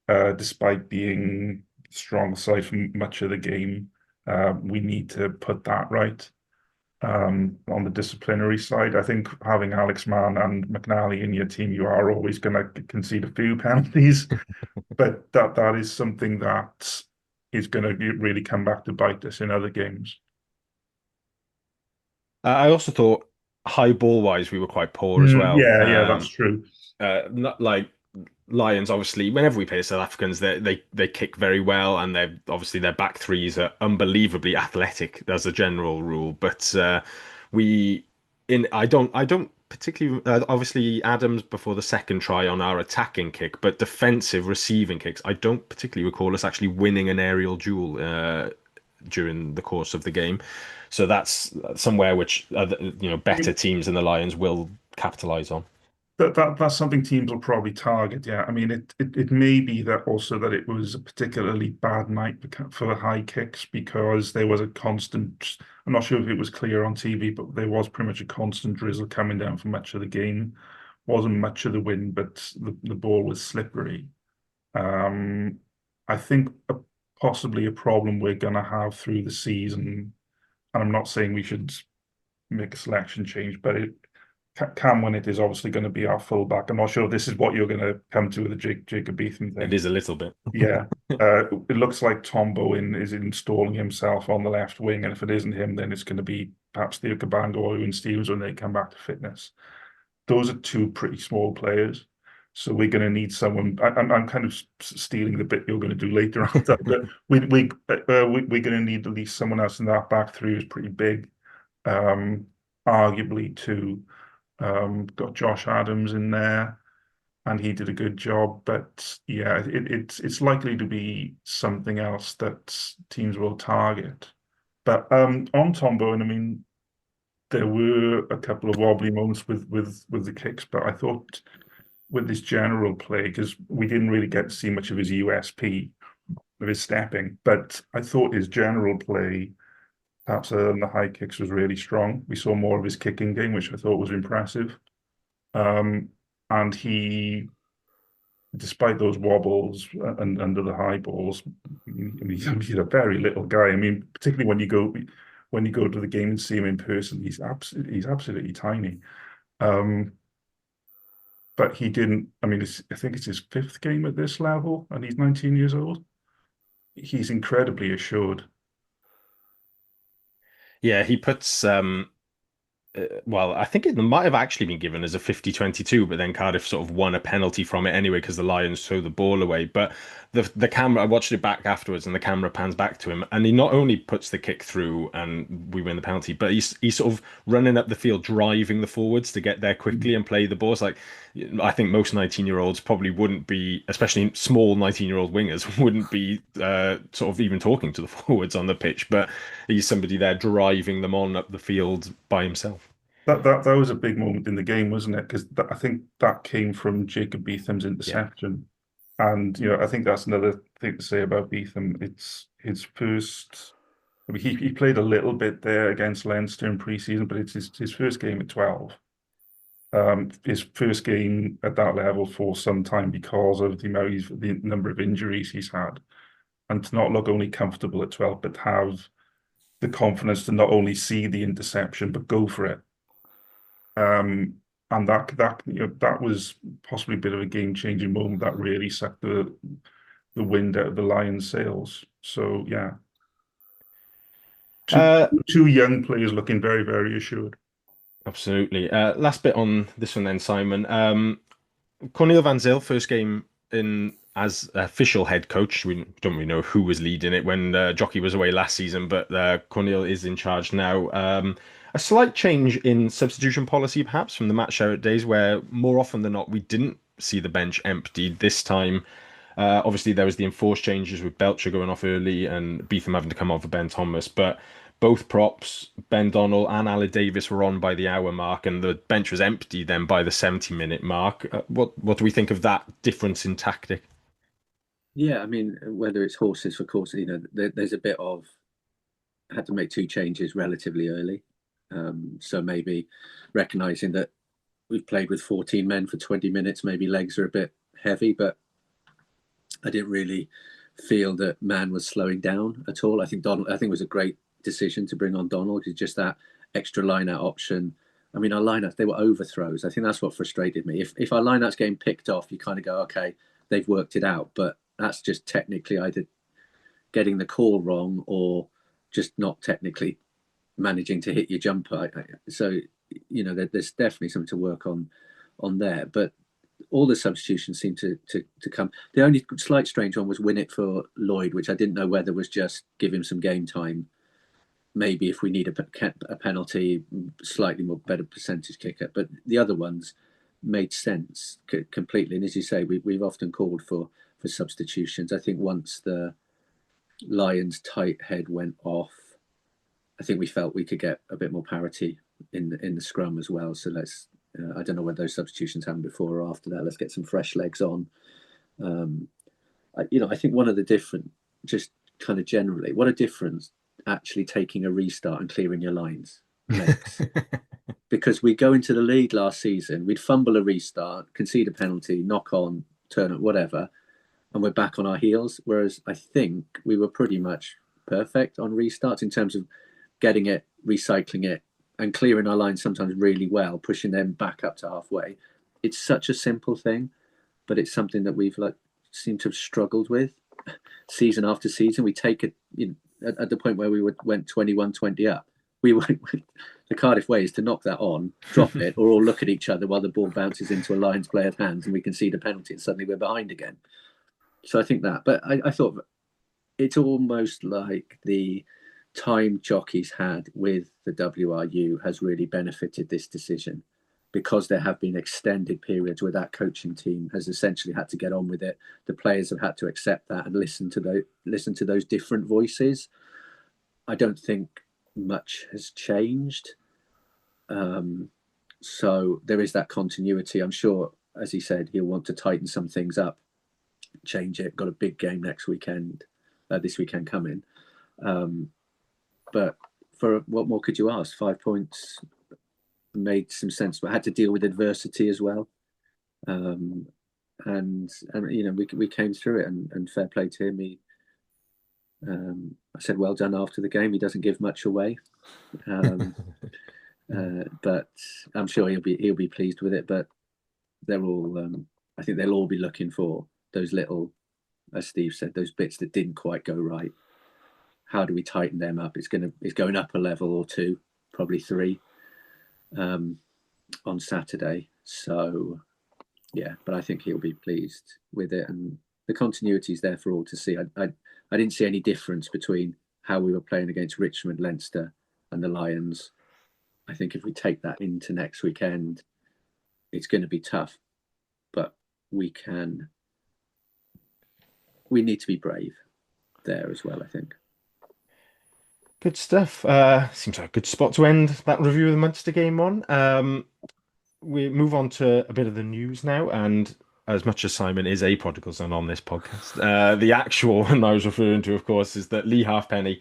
despite being strong side for much of the game. We need to put that right. On the disciplinary side, I think having Alex Mann and McNally in your team, you are always going to concede a few penalties, but that is something that is going to really come back to bite us in other games. I also thought high ball wise we were quite poor as well. Yeah, that's true. Not like Lions, obviously, whenever we play South Africans, they kick very well, and they're obviously their back threes are unbelievably athletic as a general rule. But I don't particularly obviously Adams before the second try on our attacking kick, but defensive receiving kicks, I don't particularly recall us actually winning an aerial duel during the course of the game. So that's somewhere which better teams than the Lions will capitalize on. That's something teams will probably target. Yeah, I mean, it may be that also that it was a particularly bad night for the high kicks because there was a constant. I'm not sure if it was clear on TV, but there was pretty much a constant drizzle coming down for much of the game. Wasn't much of the wind, but the ball was slippery. I think possibly a problem we're going to have through the season, and I'm not saying we should make a selection change, but Cam Winnett is obviously going to be our fullback. I'm not sure if this is what you're going to come to with the Jacob Beetham thing. It is a little bit. Yeah. It looks like Tom Bowen is installing himself on the left wing, and if it isn't him, then it's going to be perhaps Theo Cabango or Owen Stevens when they come back to fitness. Those are two pretty small players. So we're going to need someone. I'm kind of stealing the bit you're going to do later on, but we're going to need at least someone else in that back three who's pretty big. Arguably too. Got Josh Adams in there, and he did a good job. But yeah, it's likely to be something else that teams will target. But on Tom Bowen, I mean, there were a couple of wobbly moments with the kicks, but I thought with his general play, because we didn't really get to see much of his USP, of his stepping, but I thought his general play, perhaps the high kicks, was really strong. We saw more of his kicking game, which I thought was impressive. And he, despite those wobbles and under the high balls, he's a very little guy. I mean, particularly when you go to the game and see him in person, he's absolutely tiny. But he didn't. I mean, I think it's his 5th game at this level, and he's 19 years old. He's incredibly assured. Yeah, he puts well, I think it might have actually been given as a 50-22, but then Cardiff sort of won a penalty from it anyway because the Lions threw the ball away. But the camera, I watched it back afterwards, and the camera pans back to him, and he not only puts the kick through and we win the penalty, but he's sort of running up the field, driving the forwards to get there quickly and play the balls. Like, I think most 19-year-olds probably wouldn't be, especially small 19-year-old wingers, wouldn't be sort of even talking to the forwards on the pitch. But he's somebody there driving them on up the field by himself. That was a big moment in the game, wasn't it? Because I think that came from Jacob Beetham's interception. Yeah. And, I think that's another thing to say about Beetham. It's his first. I mean, he played a little bit there against Leinster in pre-season, but it's his first game at 12. His first game at that level for some time because of the number of injuries he's had, and to not look only comfortable at 12, but have the confidence to not only see the interception but go for it. And that was possibly a bit of a game-changing moment that really sucked the wind out of the Lions' sails. So yeah, two young players looking very, very assured. Absolutely. Last bit on this one then, Simon. Cornel van Zyl, first game in as official head coach. We don't really know who was leading it when Jockey was away last season, but Cornel is in charge now. A slight change in substitution policy, perhaps, from the Matt Sherratt days, where more often than not we didn't see the bench emptied. This time, obviously, there was the enforced changes with Belcher going off early and Beetham having to come on for Ben Thomas, but both props, Ben Donnell and Aled Davis, were on by the hour mark, and the bench was empty then by the 70-minute mark. What do we think of that difference in tactic? Yeah, I mean, whether it's horses for courses, there's a bit of had to make 2 changes relatively early. So maybe recognising that we've played with 14 men for 20 minutes, maybe legs are a bit heavy, but I didn't really feel that Man was slowing down at all. I think it was a great decision to bring on Donald. It's just that extra line-out option. I mean, our line-outs, they were overthrows. I think that's what frustrated me. If our line-out's getting picked off, you kind of go, okay, they've worked it out. But that's just technically either getting the call wrong or just not technically managing to hit your jumper. So, there's definitely something to work on there. But all the substitutions seem to come. The only slight strange one was win it for Lloyd, which I didn't know whether was just give him some game time. Maybe if we need a penalty, slightly more better percentage kicker. But the other ones made sense completely. And as you say, we've often called for substitutions. I think once the Lions' tight head went off, I think we felt we could get a bit more parity in the scrum as well. So let's. I don't know whether those substitutions happened before or after that. Let's get some fresh legs on. I think one of the different, just kind of generally, what a difference actually taking a restart and clearing your lines makes. Because we go into the lead last season, we'd fumble a restart, concede a penalty, knock on, turn it, whatever, and we're back on our heels. Whereas I think we were pretty much perfect on restarts in terms of getting it, recycling it, and clearing our lines sometimes really well, pushing them back up to halfway. It's such a simple thing, but it's something that we've seemed to have struggled with season after season. We take it at the point where we went 21-20 up. We went. The Cardiff way is to knock that on, drop it, or all look at each other while the ball bounces into a Lions player's hands and we concede a penalty and suddenly we're behind again. So I think that. But I thought it's almost like the time jockeys had with the WRU has really benefited this decision, because there have been extended periods where that coaching team has essentially had to get on with it. The players have had to accept that and listen to those different voices. I don't think much has changed. So there is that continuity. I'm sure, as he said, he'll want to tighten some things up, change it. Got a big game next weekend, this weekend coming. But for what more could you ask? 5 points made some sense, but had to deal with adversity as well. And we came through it, and fair play to him. I said well done after the game. He doesn't give much away. But I'm sure he'll be pleased with it. But they're all, I think they'll all be looking for those little, as Steve said, those bits that didn't quite go right. How do we tighten them up? It's going up a level or two, probably 3, on Saturday. So yeah, but I think he'll be pleased with it, and the continuity is there for all to see. I didn't see any difference between how we were playing against Richmond, Leinster, and the Lions. I think if we take that into next weekend, it's going to be tough, but we need to be brave there as well, I think. Good stuff. Seems like a good spot to end that review of the Munster game on. We move on to a bit of the news now, and as much as Simon is a prodigal son on this podcast, the actual one I was referring to, of course, is that Lee Halfpenny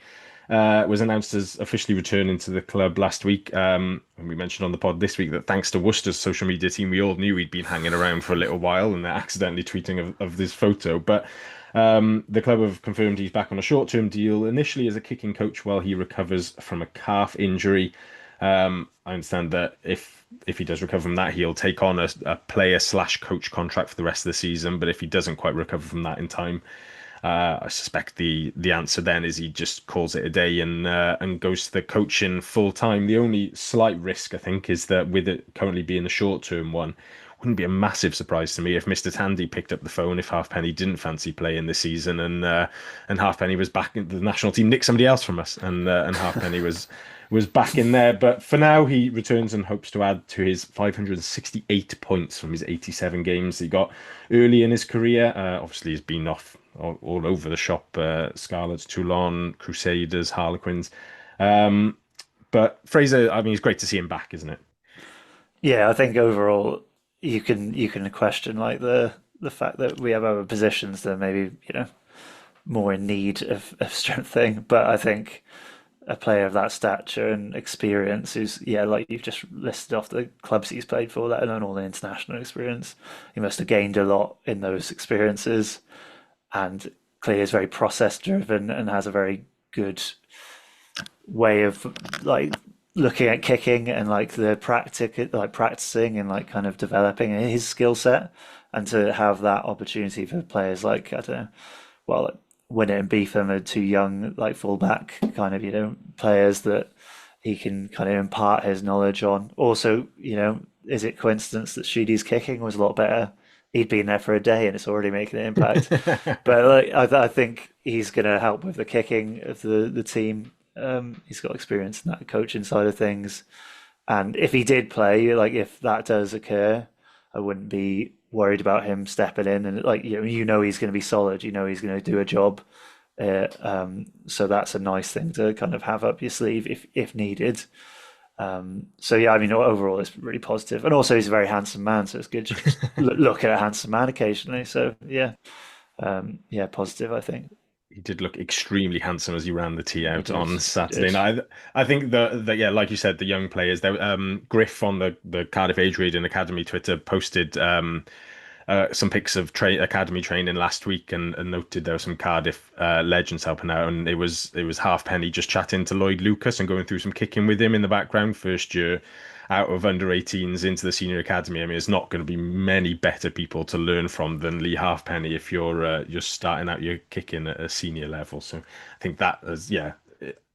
was announced as officially returning to the club last week. And we mentioned on the pod this week that thanks to Worcester's social media team, we all knew he'd been hanging around for a little while and they're accidentally tweeting of this photo. But the club have confirmed he's back on a short-term deal, initially as a kicking coach while he recovers from a calf injury. I understand that if he does recover from that, he'll take on a player/coach contract for the rest of the season. But if he doesn't quite recover from that in time, I suspect the answer then is he just calls it a day and goes to the coaching full time. The only slight risk, I think, is that with it currently being a short-term one, wouldn't be a massive surprise to me if Mr. Tandy picked up the phone if Halfpenny didn't fancy playing this season and Halfpenny was back in the national team, nicked somebody else from us, and Halfpenny was back in there. But for now, he returns and hopes to add to his 568 points from his 87 games he got early in his career. Obviously, he's been off all over the shop, Scarlets, Toulon, Crusaders, Harlequins. But Fraser, I mean, it's great to see him back, isn't it? Yeah, I think overall you can question like the fact that we have other positions that maybe more in need of strengthening, but I think a player of that stature and experience who's like you've just listed off the clubs he's played for, let alone all the international experience, he must have gained a lot in those experiences, and clearly is very process driven and has a very good way of like looking at kicking and like the practicing and like kind of developing his skill set, and to have that opportunity for players like Winnett and Beetham are two young, like fullback kind of, players that he can kind of impart his knowledge on. Also, is it coincidence that Sheedy's kicking was a lot better? He'd been there for a day and it's already making an impact. But I think he's going to help with the kicking of the team. He's got experience in that coaching side of things. And if he did play, like if that does occur, I wouldn't be worried about him stepping in. And he's going to be solid. He's going to do a job. So that's a nice thing to kind of have up your sleeve if needed. Overall it's really positive, and also he's a very handsome man, so it's good to just look at a handsome man occasionally. So positive, I think. He did look extremely handsome as he ran the tee out on Saturday night. I think that like you said, the young players. Griff on the Cardiff Age Reading Academy Twitter posted some pics of academy training last week, and noted there were some Cardiff legends helping out, and it was Halfpenny just chatting to Lloyd Lucas and going through some kicking with him in the background. First year out of under 18s into the senior academy. I mean, it's not going to be many better people to learn from than Lee Halfpenny if you're starting out your kicking at a senior level. So I think that is,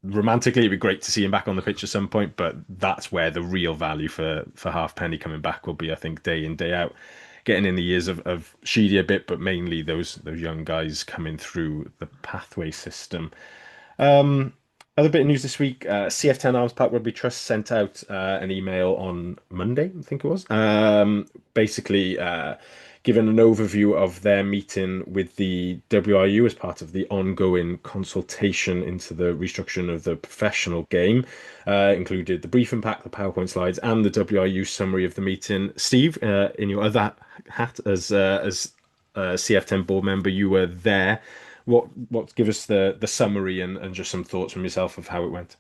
romantically it'd be great to see him back on the pitch at some point, but that's where the real value for Halfpenny coming back will be, I think, day in, day out. Getting in the years of Sheedy a bit, but mainly those young guys coming through the pathway system. Other bit of news this week, CF10 Arms Park Rugby Trust sent out an email on Monday, I think it was, basically giving an overview of their meeting with the WRU as part of the ongoing consultation into the restructuring of the professional game. Included the briefing pack, the PowerPoint slides, and the WRU summary of the meeting. Steve, in your other hat as CF10 board member, you were there. What give us the summary and just some thoughts from yourself of how it went?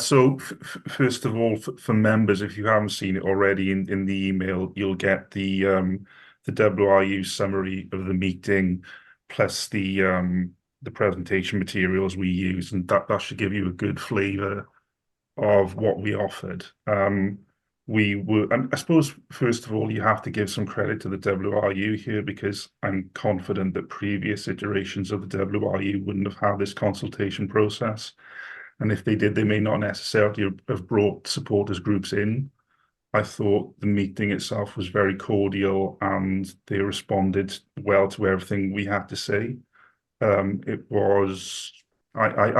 So first of all, for members, if you haven't seen it already in the email, you'll get the WRU summary of the meeting plus the presentation materials we use, and that should give you a good flavour of what we offered. And I suppose, first of all, you have to give some credit to the WRU here, because I'm confident that previous iterations of the WRU wouldn't have had this consultation process. And if they did, they may not necessarily have brought supporters groups in. I thought the meeting itself was very cordial and they responded well to everything we had to say. I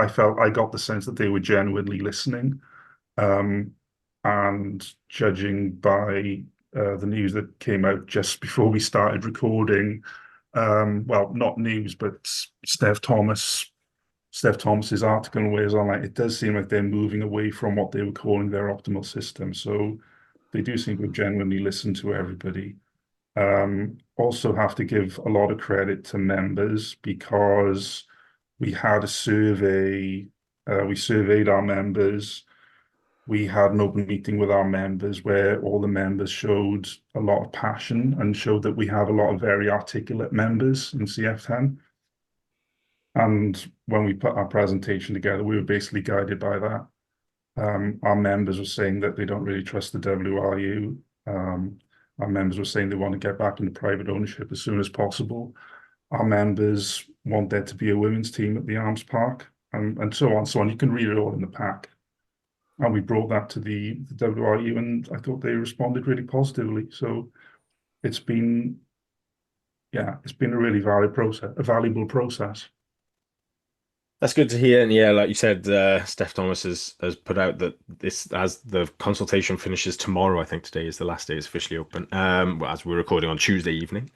felt, I got the sense that they were genuinely listening. And judging by the news that came out just before we started recording, well, not news, but Steph Thomas's article and ways on, it does seem like they're moving away from what they were calling their optimal system. So they do seem to have genuinely listened to everybody. Also have to give a lot of credit to members, because we had a survey, we surveyed our members. We had an open meeting with our members where all the members showed a lot of passion and showed that we have a lot of very articulate members in CF10. And when we put our presentation together, we were basically guided by that. Our members were saying that they don't really trust the WRU. Our members were saying they want to get back into private ownership as soon as possible. Our members want there to be a women's team at the Arms Park, and so on, so on. You can read it all in the pack. And we brought that to the WRU, and I thought they responded really positively. So it's been a really valuable process. That's good to hear. And yeah, like you said, Steph Thomas has put out that this, as the consultation finishes tomorrow, I think today is the last day it's officially open, as we're recording on Tuesday evening,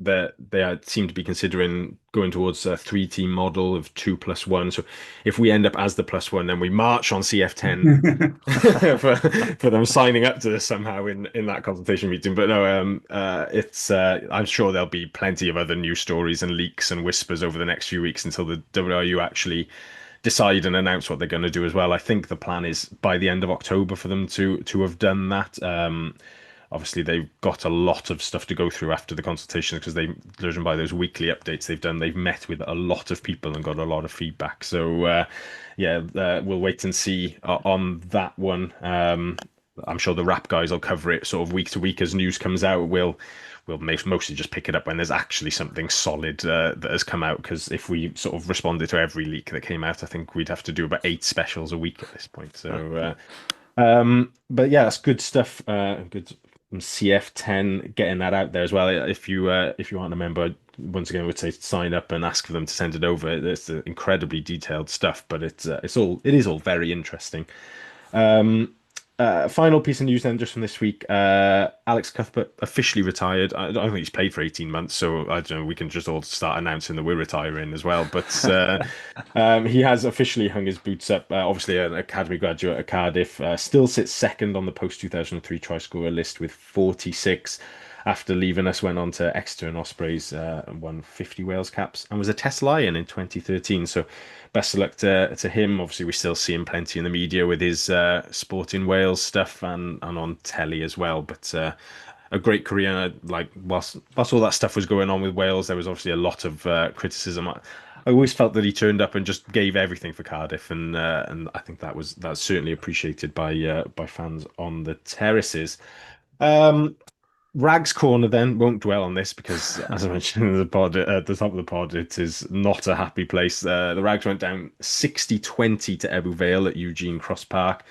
that they seem to be considering going towards a 3-team model of 2+1. So if we end up as the +1, then we march on CF10 for them signing up to this somehow in that consultation meeting. But no, it's I'm sure there'll be plenty of other news stories and leaks and whispers over the next few weeks until the WRU actually decide and announce what they're going to do as well. I think the plan is by the end of October for them to have done that. Obviously, they've got a lot of stuff to go through after the consultation, because judging by those weekly updates they've met with a lot of people and got a lot of feedback. So, we'll wait and see on that one. I'm sure the Wrap guys will cover it sort of week to week as news comes out. We'll mostly just pick it up when there's actually something solid that has come out. Because if we sort of responded to every leak that came out, I think we'd have to do about 8 specials a week at this point. So, but yeah, that's good stuff. Good from CF10 getting that out there as well. If you aren't a member, once again, I would say sign up and ask for them to send it over. It's incredibly detailed stuff, but it is all very interesting. Final piece of news then, just from this week. Alex Cuthbert officially retired. I don't think he's played for 18 months, so I don't know, we can just all start announcing that we're retiring as well. But he has officially hung his boots up. Obviously, an academy graduate at Cardiff. Still sits second on the post-2003 try scorer list with 46. After leaving us, went on to Exeter and Ospreys, and won 50 Wales caps, and was a Test Lion in 2013. So best of luck to him. Obviously, we still see him plenty in the media with his Sport in Wales stuff and on telly as well. But a great career. Like whilst all that stuff was going on with Wales, there was obviously a lot of criticism. I always felt that he turned up and just gave everything for Cardiff, and I think that's certainly appreciated by fans on the terraces. Rags Corner then won't dwell on this because, as I mentioned in the pod, at the top of the pod, it is not a happy place. The Rags went down 60-20 to Ebbw Vale at Eugene Cross Park.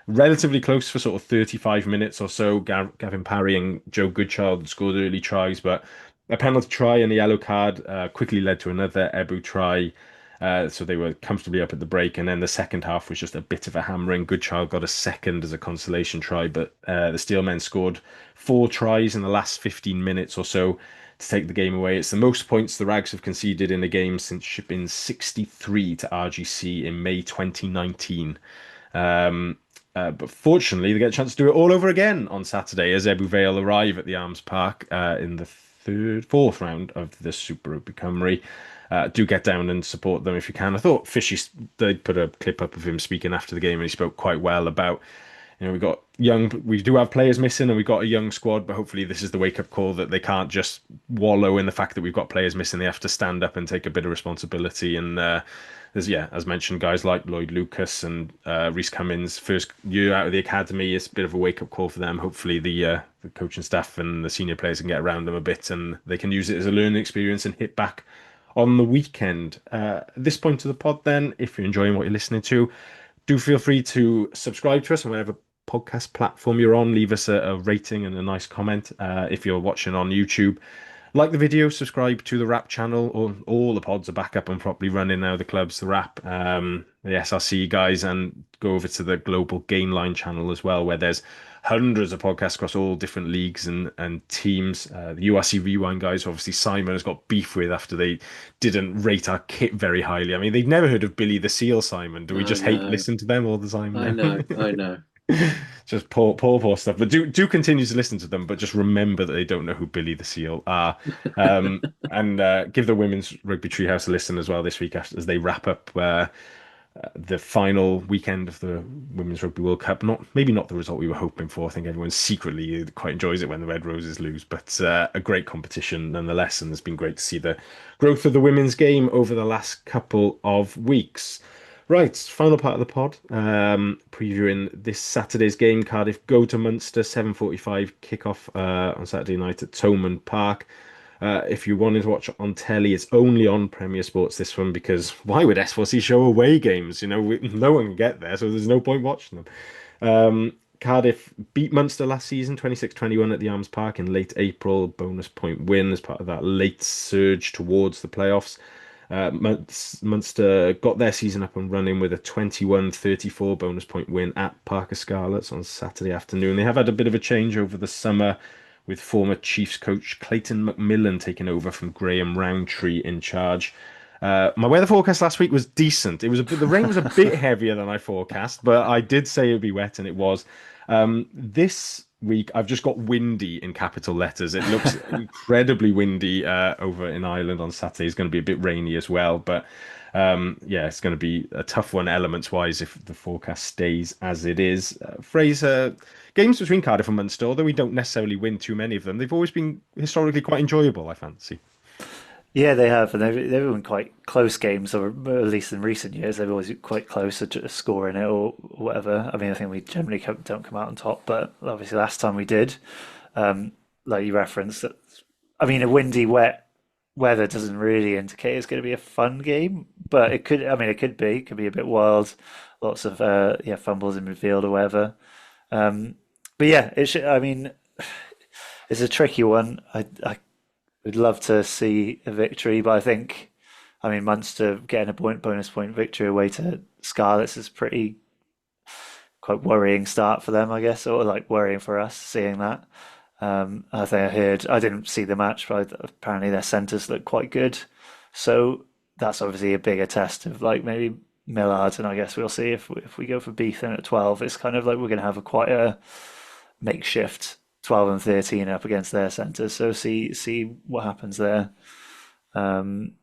Relatively close for sort of 35 minutes or so. Gavin Parry and Joe Goodchild scored early tries, but a penalty try and a yellow card quickly led to another Ebbw try. So they were comfortably up at the break, and then the second half was just a bit of a hammering. Goodchild got a second as a consolation try, but the Steelmen scored 4 tries in the last 15 minutes or so to take the game away. It's the most points the Rags have conceded in a game since shipping 63 to RGC in May 2019. But fortunately, they get a chance to do it all over again on Saturday as Ebbw Vale arrive at the Arms Park in the fourth round of the Super Rugby Cymru. Do get down and support them if you can. I thought Fishy, they put a clip up of him speaking after the game, and he spoke quite well about, we do have players missing and we've got a young squad, but hopefully this is the wake-up call that they can't just wallow in the fact that we've got players missing. They have to stand up and take a bit of responsibility. And as mentioned, guys like Lloyd Lucas and Rhys Cummins, first year out of the academy, it's a bit of a wake-up call for them. Hopefully the coaching staff and the senior players can get around them a bit and they can use it as a learning experience and hit back on the weekend. At this point of the pod then, if you're enjoying what you're listening to, do feel free to subscribe to us on whatever podcast platform you're on. Leave us a rating and a nice comment. If you're watching on YouTube, like the video, subscribe to the Wrap channel. All the pods are back up and properly running now. The clubs, the Wrap, the SRC guys, and go over to the Global Gainline channel as well, where there's hundreds of podcasts across all different leagues and teams. The URC Rewind guys, obviously Simon has got beef with after they didn't rate our kit very highly. I mean, they've never heard of Billy the Seal, Simon. Do we just hate listen to them all the time? I know. Just poor stuff. But do continue to listen to them, but just remember that they don't know who Billy the Seal are. And give the Women's Rugby Treehouse a listen as well this week as they wrap up the final weekend of the Women's Rugby World Cup. Maybe not the result we were hoping for. I think everyone secretly quite enjoys it when the Red Roses lose, but a great competition nonetheless, and it's been great to see the growth of the women's game over the last couple of weeks. Right, final part of the pod, previewing this Saturday's game. Cardiff go to Munster, 7:45 kickoff on Saturday night at Thomond Park. If you wanted to watch it on telly, it's only on Premier Sports, this one, because why would S4C show away games? No one can get there, so there's no point watching them. Cardiff beat Munster last season, 26-21 at the Arms Park in late April. Bonus point win as part of that late surge towards the playoffs. Munster got their season up and running with a 21-34 bonus point win at Parker Scarlets on Saturday afternoon. They have had a bit of a change over the summer, with former Chiefs coach Clayton McMillan taking over from Graham Roundtree in charge. My weather forecast last week was decent. The rain was a bit heavier than I forecast, but I did say it would be wet, and it was. This week I've just got windy in capital letters. It looks incredibly windy over in Ireland on Saturday. It's going to be a bit rainy as well, but it's going to be a tough one elements wise if the forecast stays as it is. Fraser, games between Cardiff and Munster, although we don't necessarily win too many of them, they've always been historically quite enjoyable, I fancy. Yeah, they have, and they've been quite close games, or at least in recent years, they've always been quite close to just scoring it or whatever. I mean, I think we generally don't come out on top, but obviously last time we did, like you referenced, that I mean, a windy, wet weather doesn't really indicate it's going to be a fun game, but it could. I mean, it could be a bit wild, lots of fumbles in midfield or whatever. But yeah, it should. I mean, it's a tricky one. I would love to see a victory, but I mean, Munster getting a bonus point victory away to Scarlets is pretty quite worrying start for them, I guess, or like worrying for us seeing that. I think I didn't see the match, but apparently their centres look quite good. So that's obviously a bigger test of like maybe Millard, and I guess we'll see if we go for Beethan at 12. It's kind of like we're going to have quite a makeshift 12 and 13 up against their centres. So see what happens there. And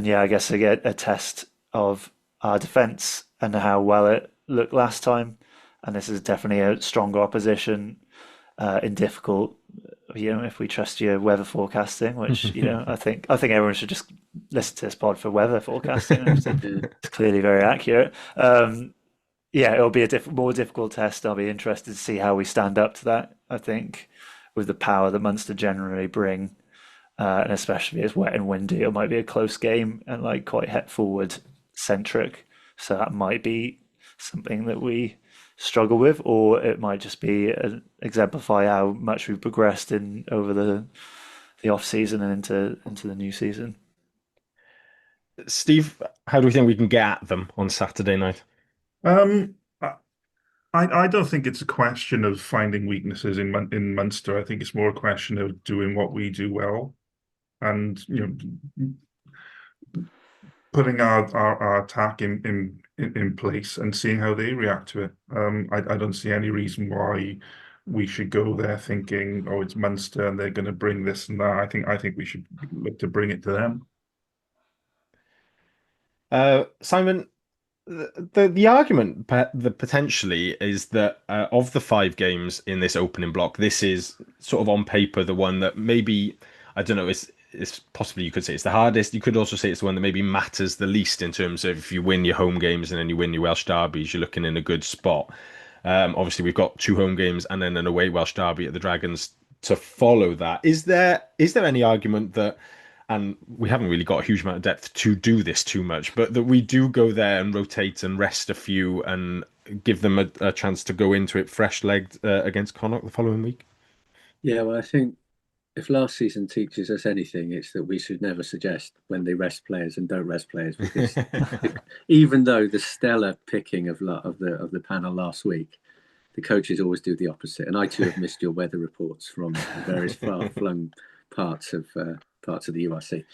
yeah, I guess I get a test of our defence and how well it looked last time. And this is definitely a stronger opposition in difficult. If we trust your weather forecasting, which I think everyone should just listen to this pod for weather forecasting. It's clearly very accurate. It'll be a more difficult test. I'll be interested to see how we stand up to that. I think with the power that Munster generally bring, and especially as wet and windy, it might be a close game and like quite head forward centric. So that might be something that we struggle with, or it might just be exemplify how much we've progressed in over the off season and into the new season. Steve, how do we think we can get at them on Saturday night? I don't think it's a question of finding weaknesses in Munster. I think it's more a question of doing what we do well, and putting our attack in place and seeing how they react to it. I don't see any reason why we should go there thinking, oh, it's Munster and they're going to bring this and that. I think we should look to bring it to them. Simon, the argument that potentially is that of the 5 games in this opening block, this is sort of on paper the one that maybe, I don't know, it's possibly you could say it's the hardest. You could also say it's the one that maybe matters the least in terms of if you win your home games and then you win your Welsh derbies, you're looking in a good spot. Obviously, we've got 2 home games and then an away Welsh derby at the Dragons to follow that. Is there any argument that, and we haven't really got a huge amount of depth to do this too much, but that we do go there and rotate and rest a few and give them a chance to go into it fresh-legged against Connacht the following week? Yeah, well, I think if last season teaches us anything, it's that we should never suggest when they rest players and don't rest players, because even though the stellar picking of the panel last week, the coaches always do the opposite. And I too have missed your weather reports from various far-flung parts of the URC.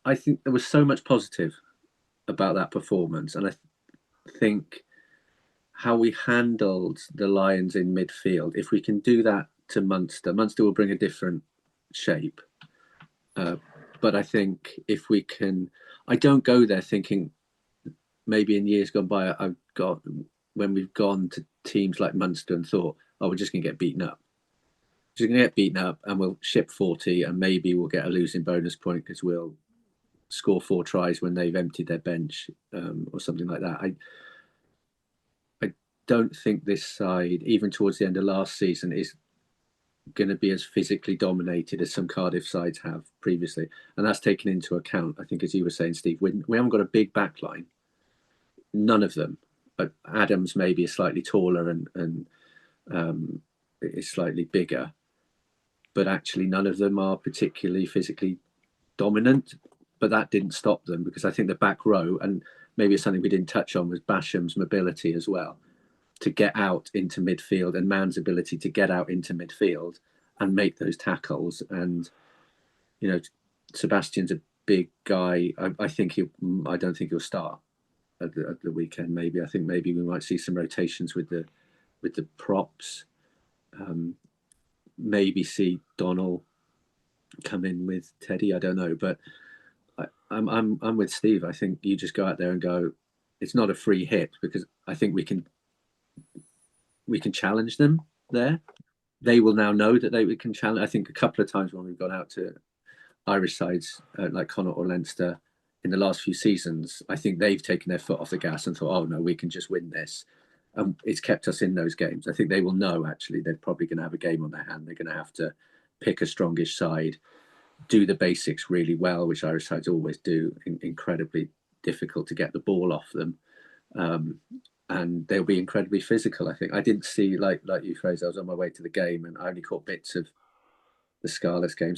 I think there was so much positive about that performance, and I think how we handled the Lions in midfield. If we can do that to Munster will bring a different shape. But I think if we can, I don't go there thinking maybe in years gone by, when we've gone to teams like Munster and thought, oh, we're just going to get beaten up. Just going to get beaten up and we'll ship 40 and maybe we'll get a losing bonus point because we'll score 4 tries when they've emptied their bench or something like that. I don't think this side, even towards the end of last season, is going to be as physically dominated as some Cardiff sides have previously. And that's taken into account, I think, as you were saying, Steve, we haven't got a big backline. None of them. But Adams maybe is slightly taller and is slightly bigger. But actually, none of them are particularly physically dominant. But that didn't stop them, because I think the back row, and maybe it's something we didn't touch on, was Basham's mobility as well, to get out into midfield, and Mann's ability to get out into midfield and make those tackles. And, Sebastian's a big guy. I don't think he'll start at the weekend. Maybe I think maybe we might see some rotations with the props. Maybe see Donnell come in with Teddy. I don't know, but I'm with Steve. I think you just go out there and go, it's not a free hit, because I think we can challenge them there. they will now know that they can challenge. I think a couple of times when we've gone out to Irish sides like Connacht or Leinster in the last few seasons, I think they've taken their foot off the gas and thought, oh no, we can just win this. It's kept us in those games. I think they will know actually they're probably going to have a game on their hand. They're going to have to pick a strongish side, do the basics really well, which Irish sides always do, incredibly difficult to get the ball off them. And they'll be incredibly physical. I think I didn't see like you, Fraser. I was on my way to the game and I only caught bits of the Scarlets game.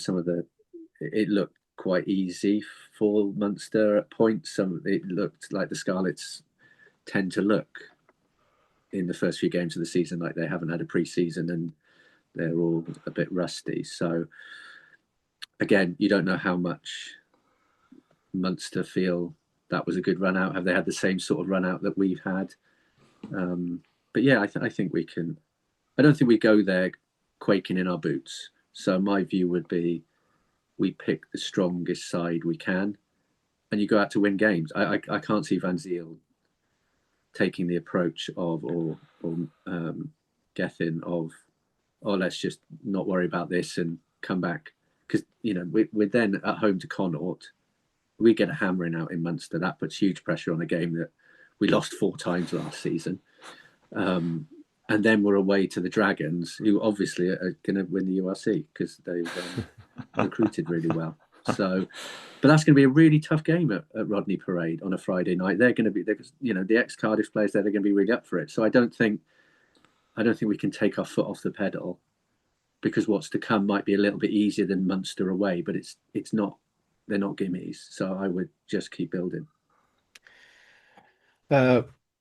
It looked quite easy for Munster at points. It looked like the Scarlets tend to look in the first few games of the season like they haven't had a pre-season and they're all a bit rusty. So again, you don't know how much Munster feel that was a good run out. Have they had the same sort of run out that we've had? But yeah, I think we can. I don't think we go there quaking in our boots. So my view would be we pick the strongest side we can and you go out to win games. I can't see Van Zyl taking the approach of or Gethin of, oh, let's just not worry about this and come back. Because, we're then at home to Connacht. We get a hammering out in Munster. That puts huge pressure on a game that we lost 4 times last season. And then we're away to the Dragons, who obviously are going to win the URC because they've recruited really well. So, but that's going to be a really tough game at Rodney Parade on a Friday night. They're going to be, the ex-Cardiff players there, they're going to be really up for it. So I don't think we can take our foot off the pedal because what's to come might be a little bit easier than Munster away, but it's not. They're not gimmies. So I would just keep building.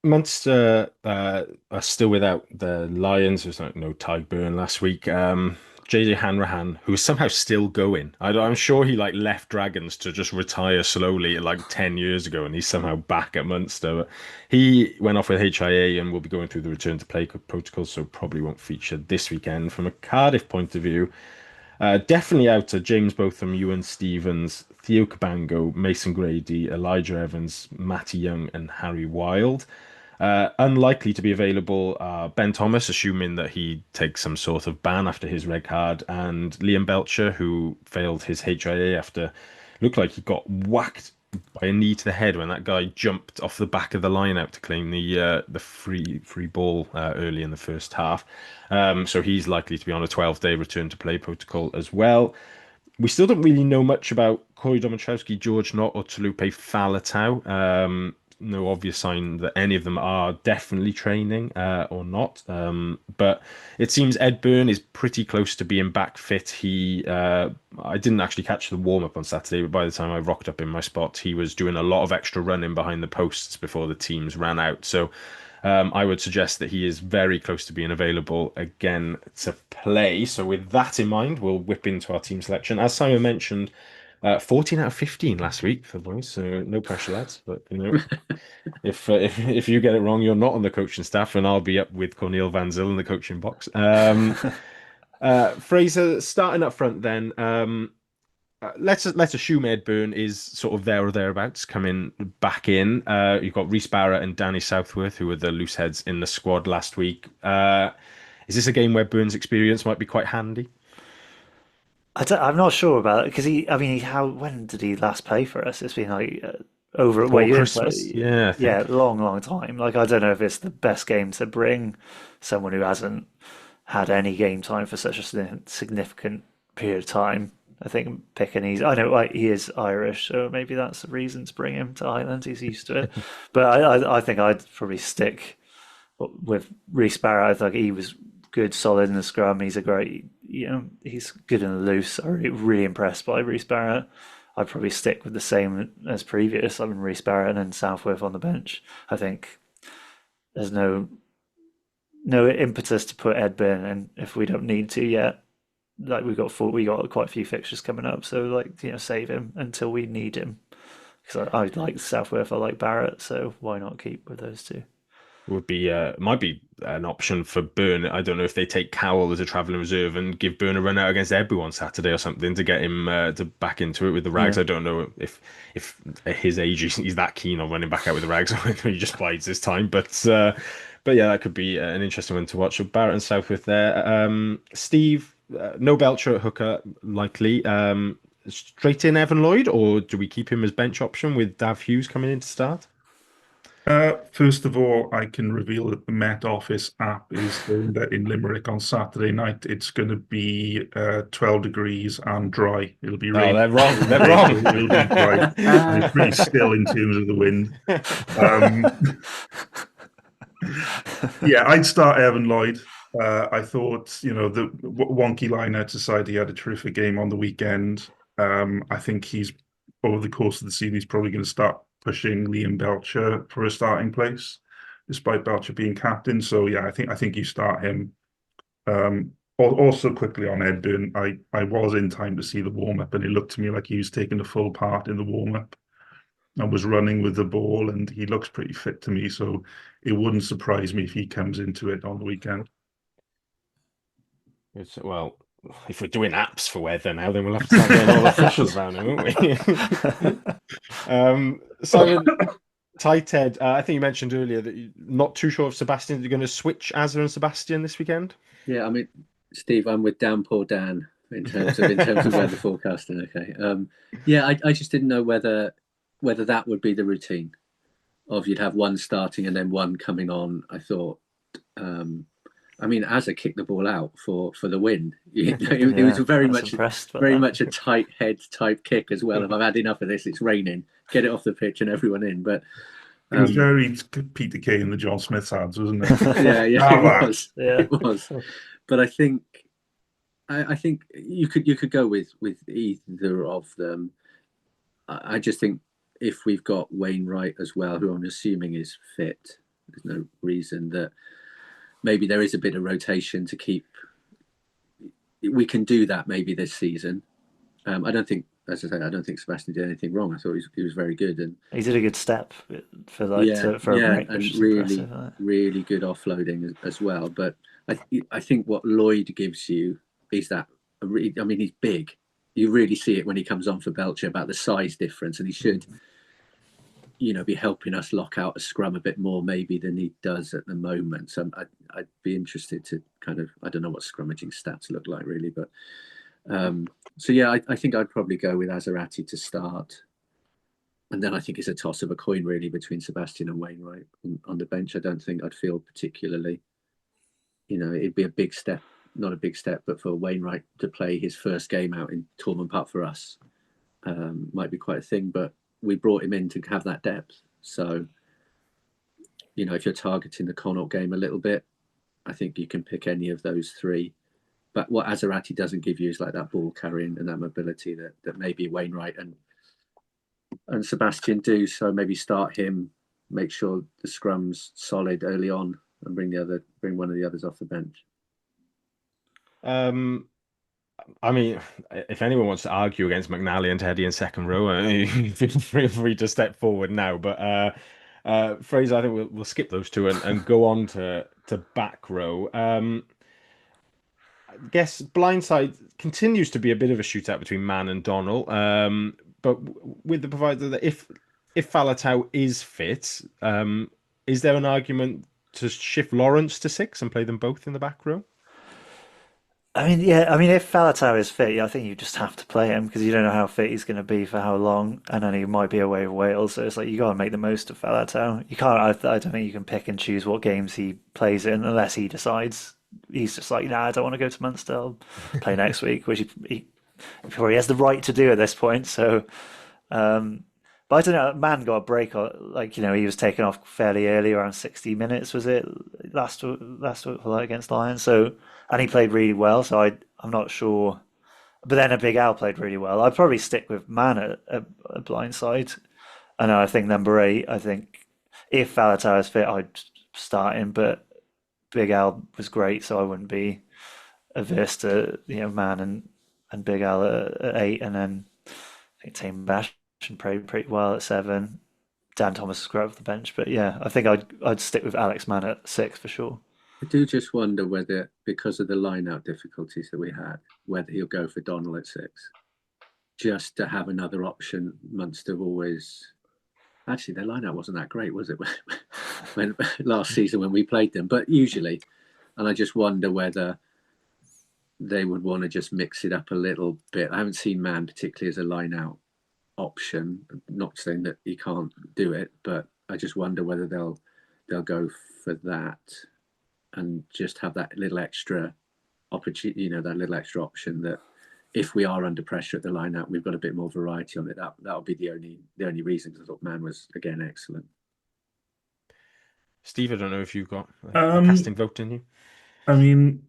Munster are still without the Lions. There's no Ty Burn last week. JJ Hanrahan, who is somehow still going. I'm sure he left Dragons to just retire slowly 10 years ago, and he's somehow back at Munster. But he went off with HIA and will be going through the return to play protocol, so probably won't feature this weekend. From a Cardiff point of view, definitely out are James Botham, Ewan Stevens, Theo Cabango, Mason Grady, Elijah Evans, Matty Young, and Harry Wild. Unlikely to be available are Ben Thomas, assuming that he takes some sort of ban after his red card, and Liam Belcher, who failed his HIA after looked like he got whacked by a knee to the head when that guy jumped off the back of the line out to claim the free ball early in the first half. So he's likely to be on a 12-day return to play protocol as well. We still don't really know much about Corey Domatrowski, George Knott, or Talupe Faletau. No obvious sign that any of them are definitely training or not. But it seems Ed Byrne is pretty close to being back fit. I didn't actually catch the warm-up on Saturday, but by the time I rocked up in my spot, he was doing a lot of extra running behind the posts before the teams ran out. So I would suggest that he is very close to being available again to play. So with that in mind, we'll whip into our team selection. As Simon mentioned, 14 out of 15 last week for boys, so no pressure, lads. But if you get it wrong, you're not on the coaching staff, and I'll be up with Cornel Van Zyl in the coaching box. Fraser, starting up front, then. Let's assume Ed Byrne is sort of there or thereabouts, coming back in. You've got Rhys Barrett and Danny Southworth, who were the loose heads in the squad last week. Is this a game where Byrne's experience might be quite handy? I'm not sure about it because when did he last play for us? It's been over Christmas. Long time. I don't know if it's the best game to bring someone who hasn't had any game time for such a significant period of time. I think he is Irish, so maybe that's the reason to bring him to Ireland. He's used to it. But I think I'd probably stick with Rhys Barrett. I thought he was good, solid in the scrum. He's a great, he's good in the loose. I'm really impressed by Rhys Barrett. I'd probably stick with the same as previous. Rhys Barrett and Southworth on the bench. I think there's no impetus to put Ed Byrne in if we don't need to yet. We got quite a few fixtures coming up, so save him until we need him. Because I like Southworth, I like Barrett, so why not keep with those two? Might be an option for Byrne. I don't know if they take Cowell as a travelling reserve and give Byrne a run out against Ebu on Saturday or something to get him to back into it with the Rags. Yeah. I don't know if at his age he's that keen on running back out with the Rags or whether he just bides his time. But But yeah, that could be an interesting one to watch. So Barrett and Southworth there. Steve, no Belcher at hooker, likely. Straight in Evan Lloyd, or do we keep him as bench option with Dav Hughes coming in to start? First of all, I can reveal that the Met Office app is saying that in Limerick on Saturday night it's going to be 12 degrees and dry. It'll be rain. Oh, they're wrong. They're wrong. It'll be dry. And it's pretty still in terms of the wind. Yeah, I'd start Evan Lloyd. I thought, the wonky lineout aside, he had a terrific game on the weekend. I think he's, over the course of the season, he's probably going to start pushing Liam Belcher for a starting place, despite Belcher being captain. So yeah, I think you start him. Also quickly on Edburn, I was in time to see the warm-up, and it looked to me like he was taking a full part in the warm-up and was running with the ball, and he looks pretty fit to me, so it wouldn't surprise me if he comes into it on the weekend. Well, if we're doing apps for weather now, then we'll have to start getting all officials around here, won't we? Simon, tight head, I think you mentioned earlier that you're not too sure if Sebastian, you're going to switch Azza and Sebastian this weekend? Yeah, I mean, Steve, I'm with Downpour Dan in terms of weather forecasting. Okay, yeah, I just didn't know whether that would be the routine of you'd have one starting and then one coming on. I thought, I mean, Azza kicked the ball out for the win. It was very much a tight head type kick as well. If I've had enough of this, it's raining. Get it off the pitch and everyone in. But it was very Peter Kay and the John Smiths ads, wasn't it? yeah, it was. But I think you could go with either of them. I just think if we've got Wainwright as well, who I'm assuming is fit, there's no reason that maybe there is a bit of rotation to keep. We can do that maybe this season. I don't think, as I say, I don't think Sebastian did anything wrong. I thought he was very good, and he did a good step for a break, and really good offloading as well. But I think what Lloyd gives you is that. I mean, he's big. You really see it when he comes on for Belcher about the size difference, and he should, be helping us lock out a scrum a bit more maybe than he does at the moment. So I'd be interested to kind of, I don't know what scrummaging stats look like really, but so yeah, I think I'd probably go with Azarati to start, and then I think it's a toss of a coin really between Sebastian and Wainwright on the bench. I don't think I'd feel particularly, it'd be a big step. Not a big step, but for Wainwright to play his first game out in Tormund Park for us might be quite a thing. But we brought him in to have that depth. So, if you're targeting the Connaught game a little bit, I think you can pick any of those three. But what Azarati doesn't give you is like that ball carrying and that mobility that maybe Wainwright and Sebastian do. So maybe start him, make sure the scrum's solid early on, and bring one of the others off the bench. I mean, if anyone wants to argue against McNally and Teddy in second row, feel free to step forward now. But Fraser, I think we'll skip those two and go on to back row. I guess blindside continues to be a bit of a shootout between Mann and Donnell, but with the provider that if Falatau is fit, is there an argument to shift Lawrence to 6 and play them both in the back row? If Falatau is fit, I think you just have to play him because you don't know how fit he's going to be for how long, and then he might be away with Wales. So it's like you got to make the most of Falatau. You can't. I don't think you can pick and choose what games he plays in unless he decides he's just like, nah, I don't want to go to Munster. I'll play next week, which he probably has the right to do at this point. So, but I don't know. Man got a break. He was taken off fairly early, around 60 minutes. Was it last against Lions? So. And he played really well, so I'm not sure. But then Big Al played really well. I'd probably stick with Man at blindside. And I think number 8, I think if Falatau is fit, I'd start him. But Big Al was great, so I wouldn't be averse to Man and Big Al at 8. And then I think Tame Bash played pretty well at 7. Dan Thomas is great off the bench. But yeah, I think I'd stick with Alex Mann at 6 for sure. I do just wonder whether, because of the line-out difficulties that we had, whether he'll go for Donnell at 6, just to have another option. Munster always Actually, their lineup wasn't that great, was it? When last season when we played them, but usually, and I just wonder whether they would want to just mix it up a little bit. I haven't seen Man particularly as a line-out option. Not saying that he can't do it, but I just wonder whether they'll go for that and just have that little extra opportunity, that little extra option that if we are under pressure at the line-out, we've got a bit more variety on it. That would be the only reason, because I thought Man was again excellent. Steve, I don't know if you've got a casting vote in you. I mean,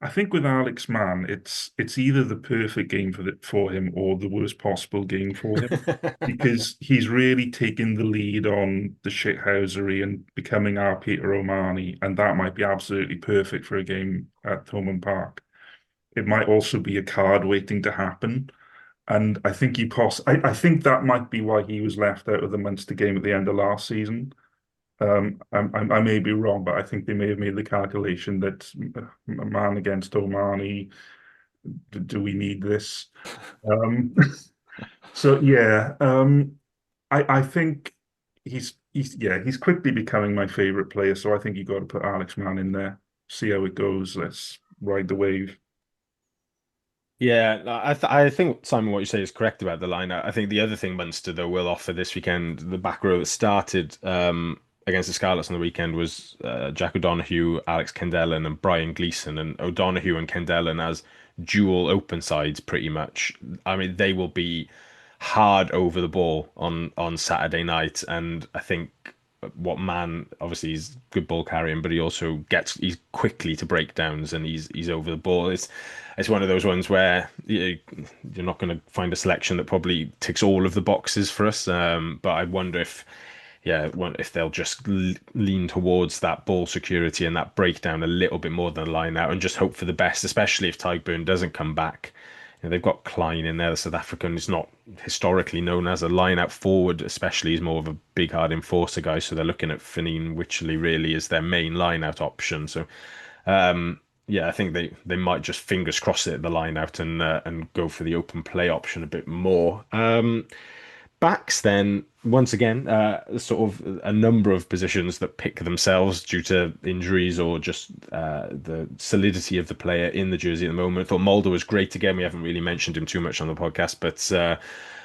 I think with Alex Mann, it's either the perfect game for him or the worst possible game for him, because he's really taking the lead on the shithousery and becoming our Peter O'Mahony, and that might be absolutely perfect for a game at Thomond Park. It might also be a card waiting to happen, and I think I think that might be why he was left out of the Munster game at the end of last season. I may be wrong, but I think they may have made the calculation that a Man against Omani, do we need this? So yeah, I think he's quickly becoming my favourite player. So I think you got to put Alex Mann in there. See how it goes. Let's ride the wave. Yeah, I think, Simon, what you say is correct about the lineup. I think the other thing Munster, though, will offer this weekend, the back row that started against the Scarlets on the weekend was Jack O'Donoghue, Alex Kendellen and Brian Gleeson. And O'Donoghue and Kendellen as dual open sides, pretty much. I mean, they will be hard over the ball on Saturday night. And I think what Man, obviously he's good ball carrying, but he's quickly to breakdowns and he's over the ball. It's one of those ones where you're not going to find a selection that probably ticks all of the boxes for us. But I wonder if they'll just lean towards that ball security and that breakdown a little bit more than the line out, and just hope for the best, especially if Tadhg doesn't come back. They've got Klein in there, the South African. Is not historically known as a line-out forward, especially. He's more of a big, hard enforcer guy. So they're looking at Fineen Wycherley really as their main line-out option. So, I think they might just fingers cross it at the line-out and go for the open play option a bit more. Backs then, once again, sort of a number of positions that pick themselves due to injuries or just the solidity of the player in the jersey at the moment. I thought Mulder was great again. We haven't really mentioned him too much on the podcast, but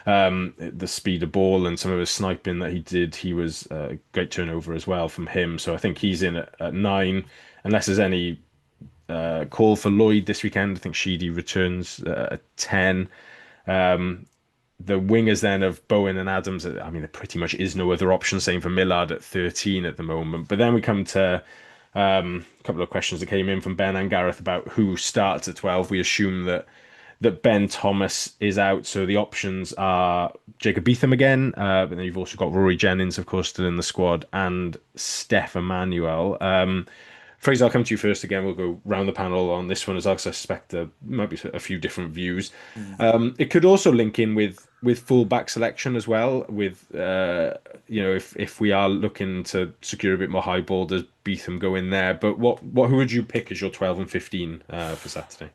the speed of ball and some of his sniping that he did, he was a great turnover as well from him. So I think he's in at 9, unless there's any call for Lloyd this weekend. I think Sheedy returns at 10. The wingers then of Bowen and Adams, I mean, there pretty much is no other option, same for Millard at 13 at the moment. But then we come to a couple of questions that came in from Ben and Gareth about who starts at 12. We assume that Ben Thomas is out, so the options are Jacob Beetham again, but then you've also got Rory Jennings, of course, still in the squad, and Steph Emmanuel. Fraser, I'll come to you first again. We'll go round the panel on this one as well, because I suspect there might be a few different views. It could also link in with full-back selection as well, with, if we are looking to secure a bit more high ball, does Beetham go in there? But who would you pick as your 12 and 15 for Saturday?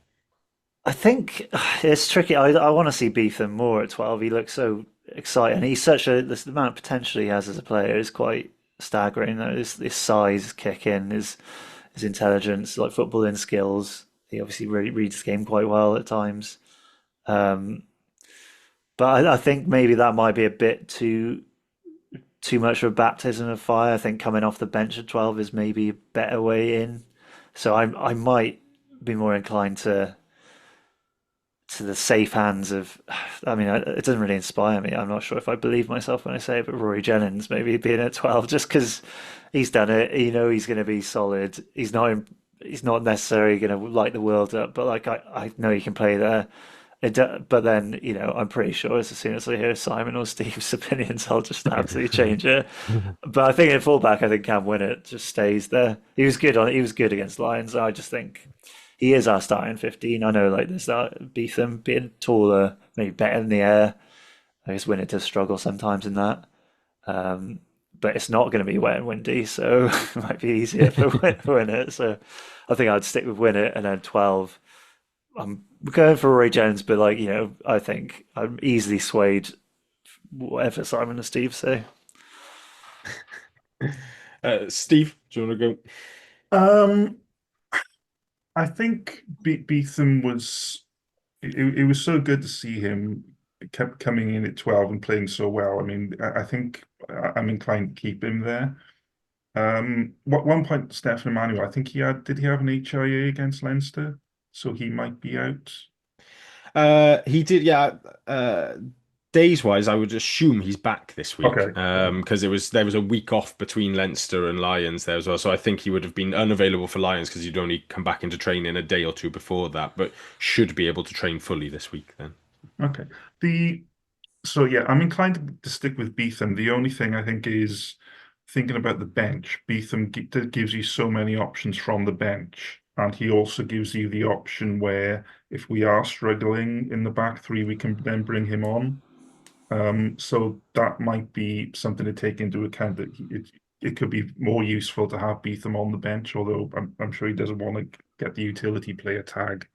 I think it's tricky. I want to see Beetham more at 12. He looks so exciting. He's the amount of potential he has as a player is quite staggering. His size, kicking, his intelligence, like footballing skills. He obviously really reads the game quite well at times. But I think maybe that might be a bit too much of a baptism of fire. I think coming off the bench at 12 is maybe a better way in. So I might be more inclined to the safe hands of, I mean, it doesn't really inspire me. I'm not sure if I believe myself when I say it, but Rory Jennings maybe being at 12, just because he's done it. He's going to be solid. He's not necessarily going to light the world up, but like I know he can play there. But then, I'm pretty sure as soon as I hear Simon or Steve's opinions, I'll just absolutely change it. But I think at fullback, I think Cam Winnett just stays there. He was good against Lions. I just think he is our starting 15. I know, like, there's that Beetham being taller, maybe better in the air. I guess Winnett does struggle sometimes in that. But it's not going to be wet and windy, so it might be easier for Winnett. So I think I'd stick with Winnett, and then 12. I'm going for Rory Jones, but I think I'm easily swayed whatever Simon and Steve say. Steve, do you want to go? I think Beetham was. It was so good to see him kept coming in at 12 and playing so well. I mean, I think I'm inclined to keep him there. At one point, Stefan Emmanuel, I think did he have an HIA against Leinster? So he might be out. He did, yeah. Days wise, I would assume he's back this week. Okay. Because there was a week off between Leinster and Lions there as well. So I think he would have been unavailable for Lions because he'd only come back into training a day or two before that, but should be able to train fully this week then. Okay. So yeah, I'm inclined to stick with Beetham. The only thing I think is thinking about the bench. Beetham gives you so many options from the bench, and he also gives you the option where if we are struggling in the back three, we can then bring him on. So that might be something to take into account, that it could be more useful to have Beetham on the bench, although I'm sure he doesn't want to get the utility player tag.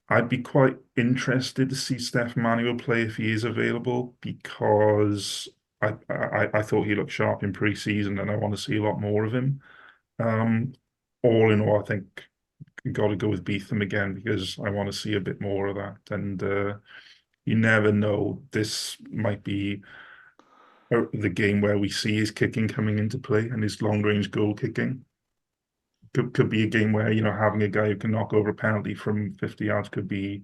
I'd be quite interested to see Steph Manuel play if he is available, because I thought he looked sharp in pre-season and I want to see a lot more of him. All in all, I think you've got to go with Beetham again because I want to see a bit more of that. And you never know. This might be the game where we see his kicking coming into play and his long-range goal kicking. Could be a game where, having a guy who can knock over a penalty from 50 yards could be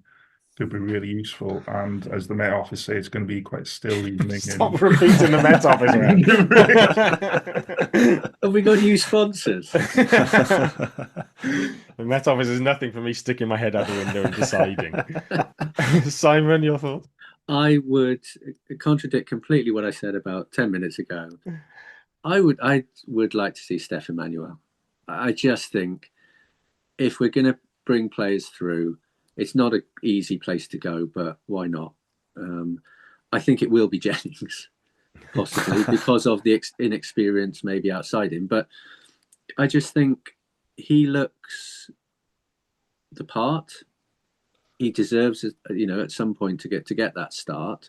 really useful. And as the Met Office say, it's going to be quite still evening. Stop repeating the Met Office, man. Have we got new sponsors? The Met Office is nothing for me sticking my head out the window and deciding. Simon, your thoughts? I would contradict completely what I said about 10 minutes ago. I would like to see Steph Emmanuel. I just think if we're going to bring players through, it's not an easy place to go, but why not? I think it will be Jennings, possibly, because of the inexperience maybe outside him. But I just think he looks the part. He deserves, at some point to get that start.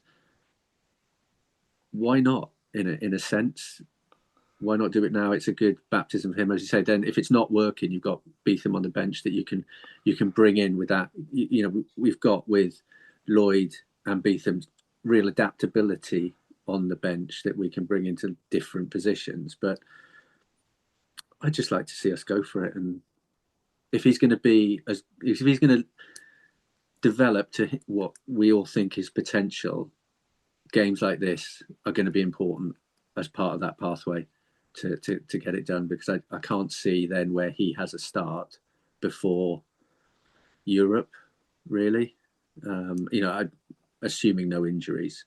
Why not? In a sense, why not do it now? It's a good baptism for him, as you say. Then, if it's not working, you've got Beetham on the bench that you can bring in with that. We've got with Lloyd and Beetham real adaptability on the bench that we can bring into different positions. But I'd just like to see us go for it. And if he's going to develop to what we all think is potential, games like this are going to be important as part of that pathway to get it done, because I can't see then where he has a start before Europe, really. Assuming no injuries,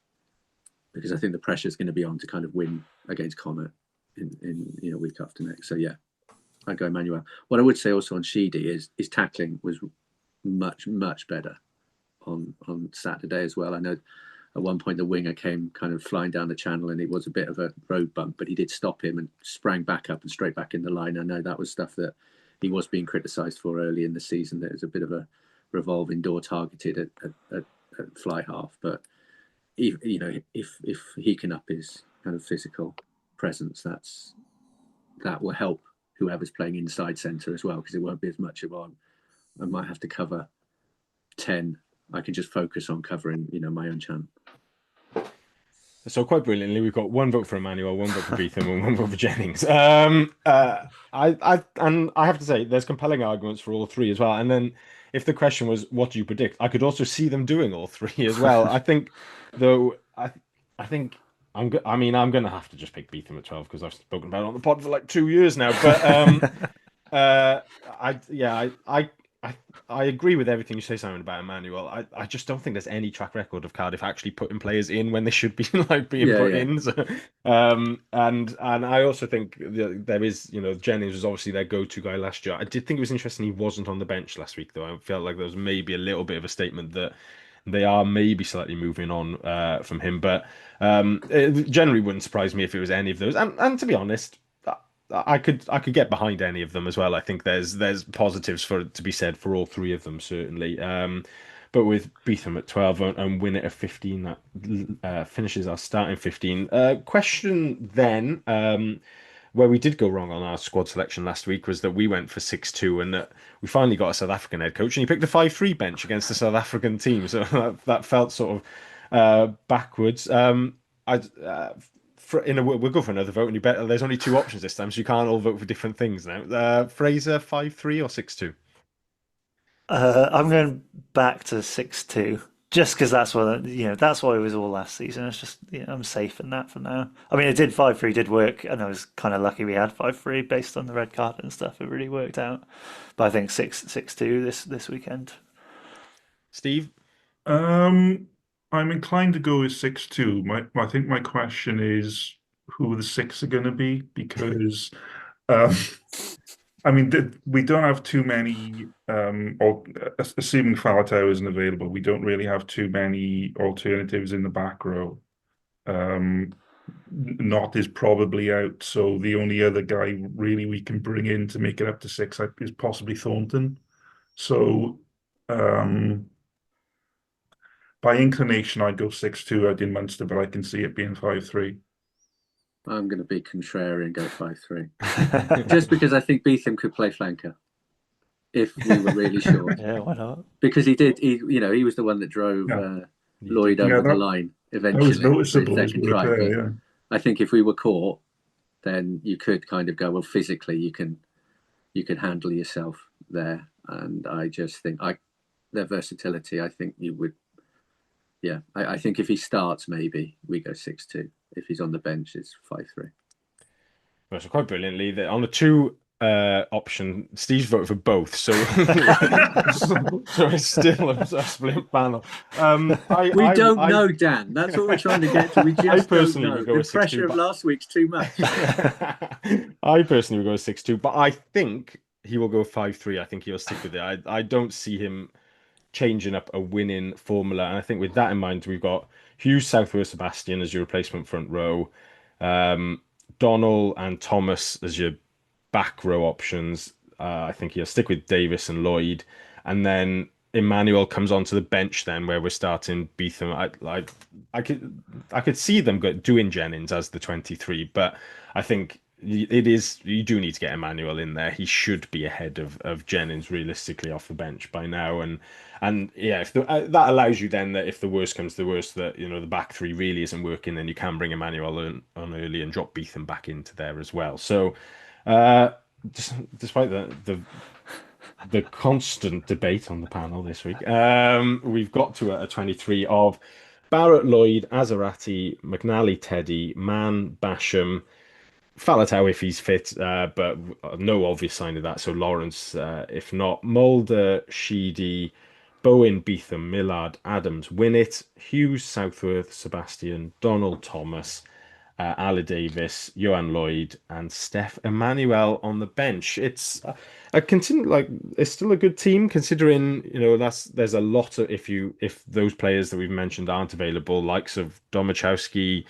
because I think the pressure is going to be on to kind of win against Comet in week after next. So yeah, I'd go Emmanuel. What I would say also on Sheedy is his tackling was much better on Saturday as well. I know at one point the winger came kind of flying down the channel and it was a bit of a road bump, but he did stop him and sprang back up and straight back in the line. I know that was stuff that he was being criticised for early in the season. There was a bit of a revolving door targeted at fly half, but if he can up his kind of physical presence, that will help whoever's playing inside centre as well, because it won't be as much of on. I might have to cover 10. I can just focus on covering, my own channel. So quite brilliantly, we've got one vote for Emmanuel, one vote for Beetham, and one vote for Jennings. I have to say, there's compelling arguments for all three as well. And then, if the question was, what do you predict? I could also see them doing all three as well. I think, though, I think I'm going to have to just pick Beetham at 12 because I've spoken about it on the pod for like 2 years now. But I agree with everything you say, Simon, about Emmanuel. I just don't think there's any track record of Cardiff actually putting players in when they should be being put in. So, and I also think there is, Jennings was obviously their go-to guy last year. I did think it was interesting he wasn't on the bench last week, though. I felt like there was maybe a little bit of a statement that they are maybe slightly moving on from him. But it generally wouldn't surprise me if it was any of those. And to be honest, I could get behind any of them as well. I think there's positives to be said for all three of them, certainly. But with Beetham at 12 and Win at 15, that finishes our starting 15. Question then, where we did go wrong on our squad selection last week was that we went for 6-2 and that we finally got a South African head coach and he picked a 5-3 bench against the South African team. So that felt sort of backwards. We'll go for another vote, and you bet there's only 2 options this time, so you can't all vote for different things now. Fraser, 5-3 or 6-2? I'm going back to 6-2, just because that's what that's what it was all last season. It's just I'm safe in that for now. I mean, it did 5-3 did work, and I was kind of lucky we had 5-3 based on the red card and stuff. It really worked out. But I think 6-2 this weekend. Steve, I'm inclined to go with 6-2. I think my question is who the 6 are going to be, because I mean, we don't have too many, assuming Faletau isn't available, we don't really have too many alternatives in the back row. Knott is probably out, so the only other guy really we can bring in to make it up to 6 is possibly Thornton. So by inclination, I'd go 6-2 out in Munster, but I can see it being 5-3. I'm going to be contrarian and go 5-3. Just because I think Beetham could play flanker if we were really sure. Yeah, why not? Because he did. He was the one that drove Lloyd over the line eventually. That was noticeable. I think if we were caught, then you could kind of go, well, physically you can handle yourself there. And I just think their versatility, I think you would. Yeah, I think if he starts, maybe we go 6-2. If he's on the bench, it's 5-3. Well, so quite brilliantly, on the 2 option, Steve's voted for both, so so it's still a split panel. We don't know, Dan. That's what we're trying to get to. We just don't know. The pressure of last week's too much. I personally would go 6-2, but I think he will go 5-3. I think he'll stick with it. I don't see him changing up a winning formula, and I think with that in mind, we've got Hughes, Southworth, Sebastian as your replacement front row, Donnell and Thomas as your back row options. I think he'll stick with Davis and Lloyd, and then Emmanuel comes onto the bench then, where we're starting Beetham. I could see them doing Jennings as the 23, but I think you do need to get Emmanuel in there. He should be ahead of Jennings realistically off the bench by now, and yeah, if that allows you then that if the worst comes to the worst, that the back 3 really isn't working, then you can bring Emmanuel on early and drop Beetham back into there as well. So despite the constant debate on the panel this week, we've got to a 23 of Barrett, Lloyd, Azarati, McNally, Teddy, Mann, Basham, Faletau if he's fit, but no obvious sign of that. So Lawrence, if not, Mulder, Sheedy, Bowen, Beetham, Millard, Adams, Winnett, Hughes, Southworth, Sebastian, Donald, Thomas, Ali Davis, Johan Lloyd, and Steph Emmanuel on the bench. It's it's still a good team considering there's a lot of if those players that we've mentioned aren't available, likes of Domachowski,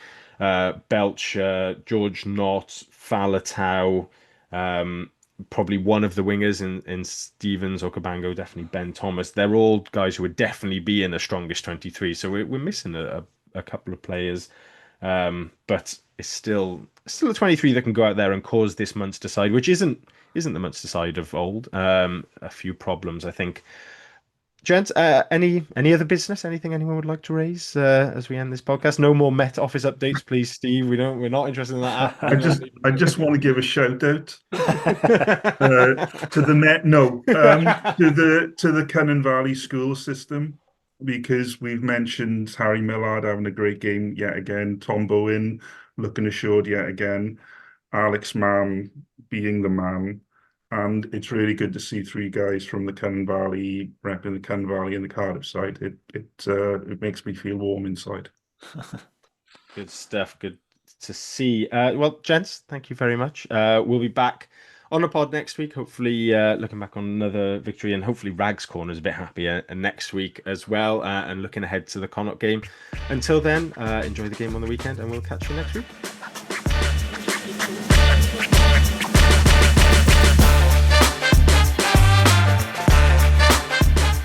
Belcher, George Knott, Faletau, probably one of the wingers in Stevens or Cabango, definitely Ben Thomas. They're all guys who would definitely be in the strongest 23. So we're missing a couple of players, but it's still a 23 that can go out there and cause this Munster side, which isn't the Munster side of old. A few problems, I think. Gents, any other business? Anything anyone would like to raise as we end this podcast? No more Met Office updates, please, Steve. We're not interested in that. I just want to give a shout out to the Met. No, to the Cunnan Valley school system, because we've mentioned Harry Millard having a great game yet again. Tom Bowen looking assured yet again. Alex Mann being the man. And it's really good to see 3 guys from the Cunnan Valley repping the Cunnan Valley and the Cardiff side. It makes me feel warm inside. Good stuff. Good to see. Well, gents, thank you very much. We'll be back on the pod next week. Hopefully, looking back on another victory, and hopefully Rags Corner is a bit happier next week as well. And looking ahead to the Connacht game. Until then, enjoy the game on the weekend, and we'll catch you next week.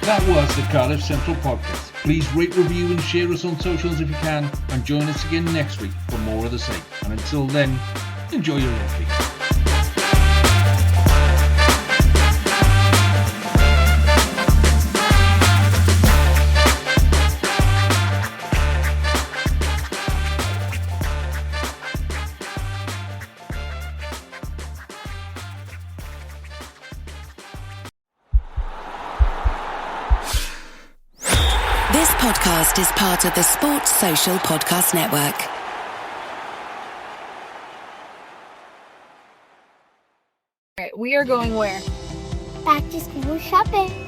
That was the Cardiff Central Podcast. Please rate, review and share us on socials if you can, and join us again next week for more of the same. And until then, enjoy your rugby. This podcast is part of the Sports Social Podcast Network. Alright, we are going where? Back to school shopping.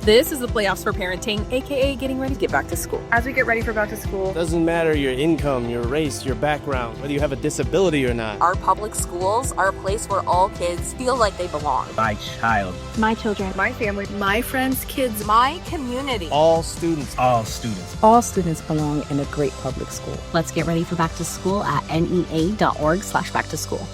This is the Playoffs for Parenting, aka getting ready to get back to school. As we get ready for back to school, doesn't matter your income, your race, your background, whether you have a disability or not. Our public schools are a place where all kids feel like they belong. My child. My children. My family. My friends' kids. My community. All students. All students. All students belong in a great public school. Let's get ready for back to school at nea.org/backtoschool.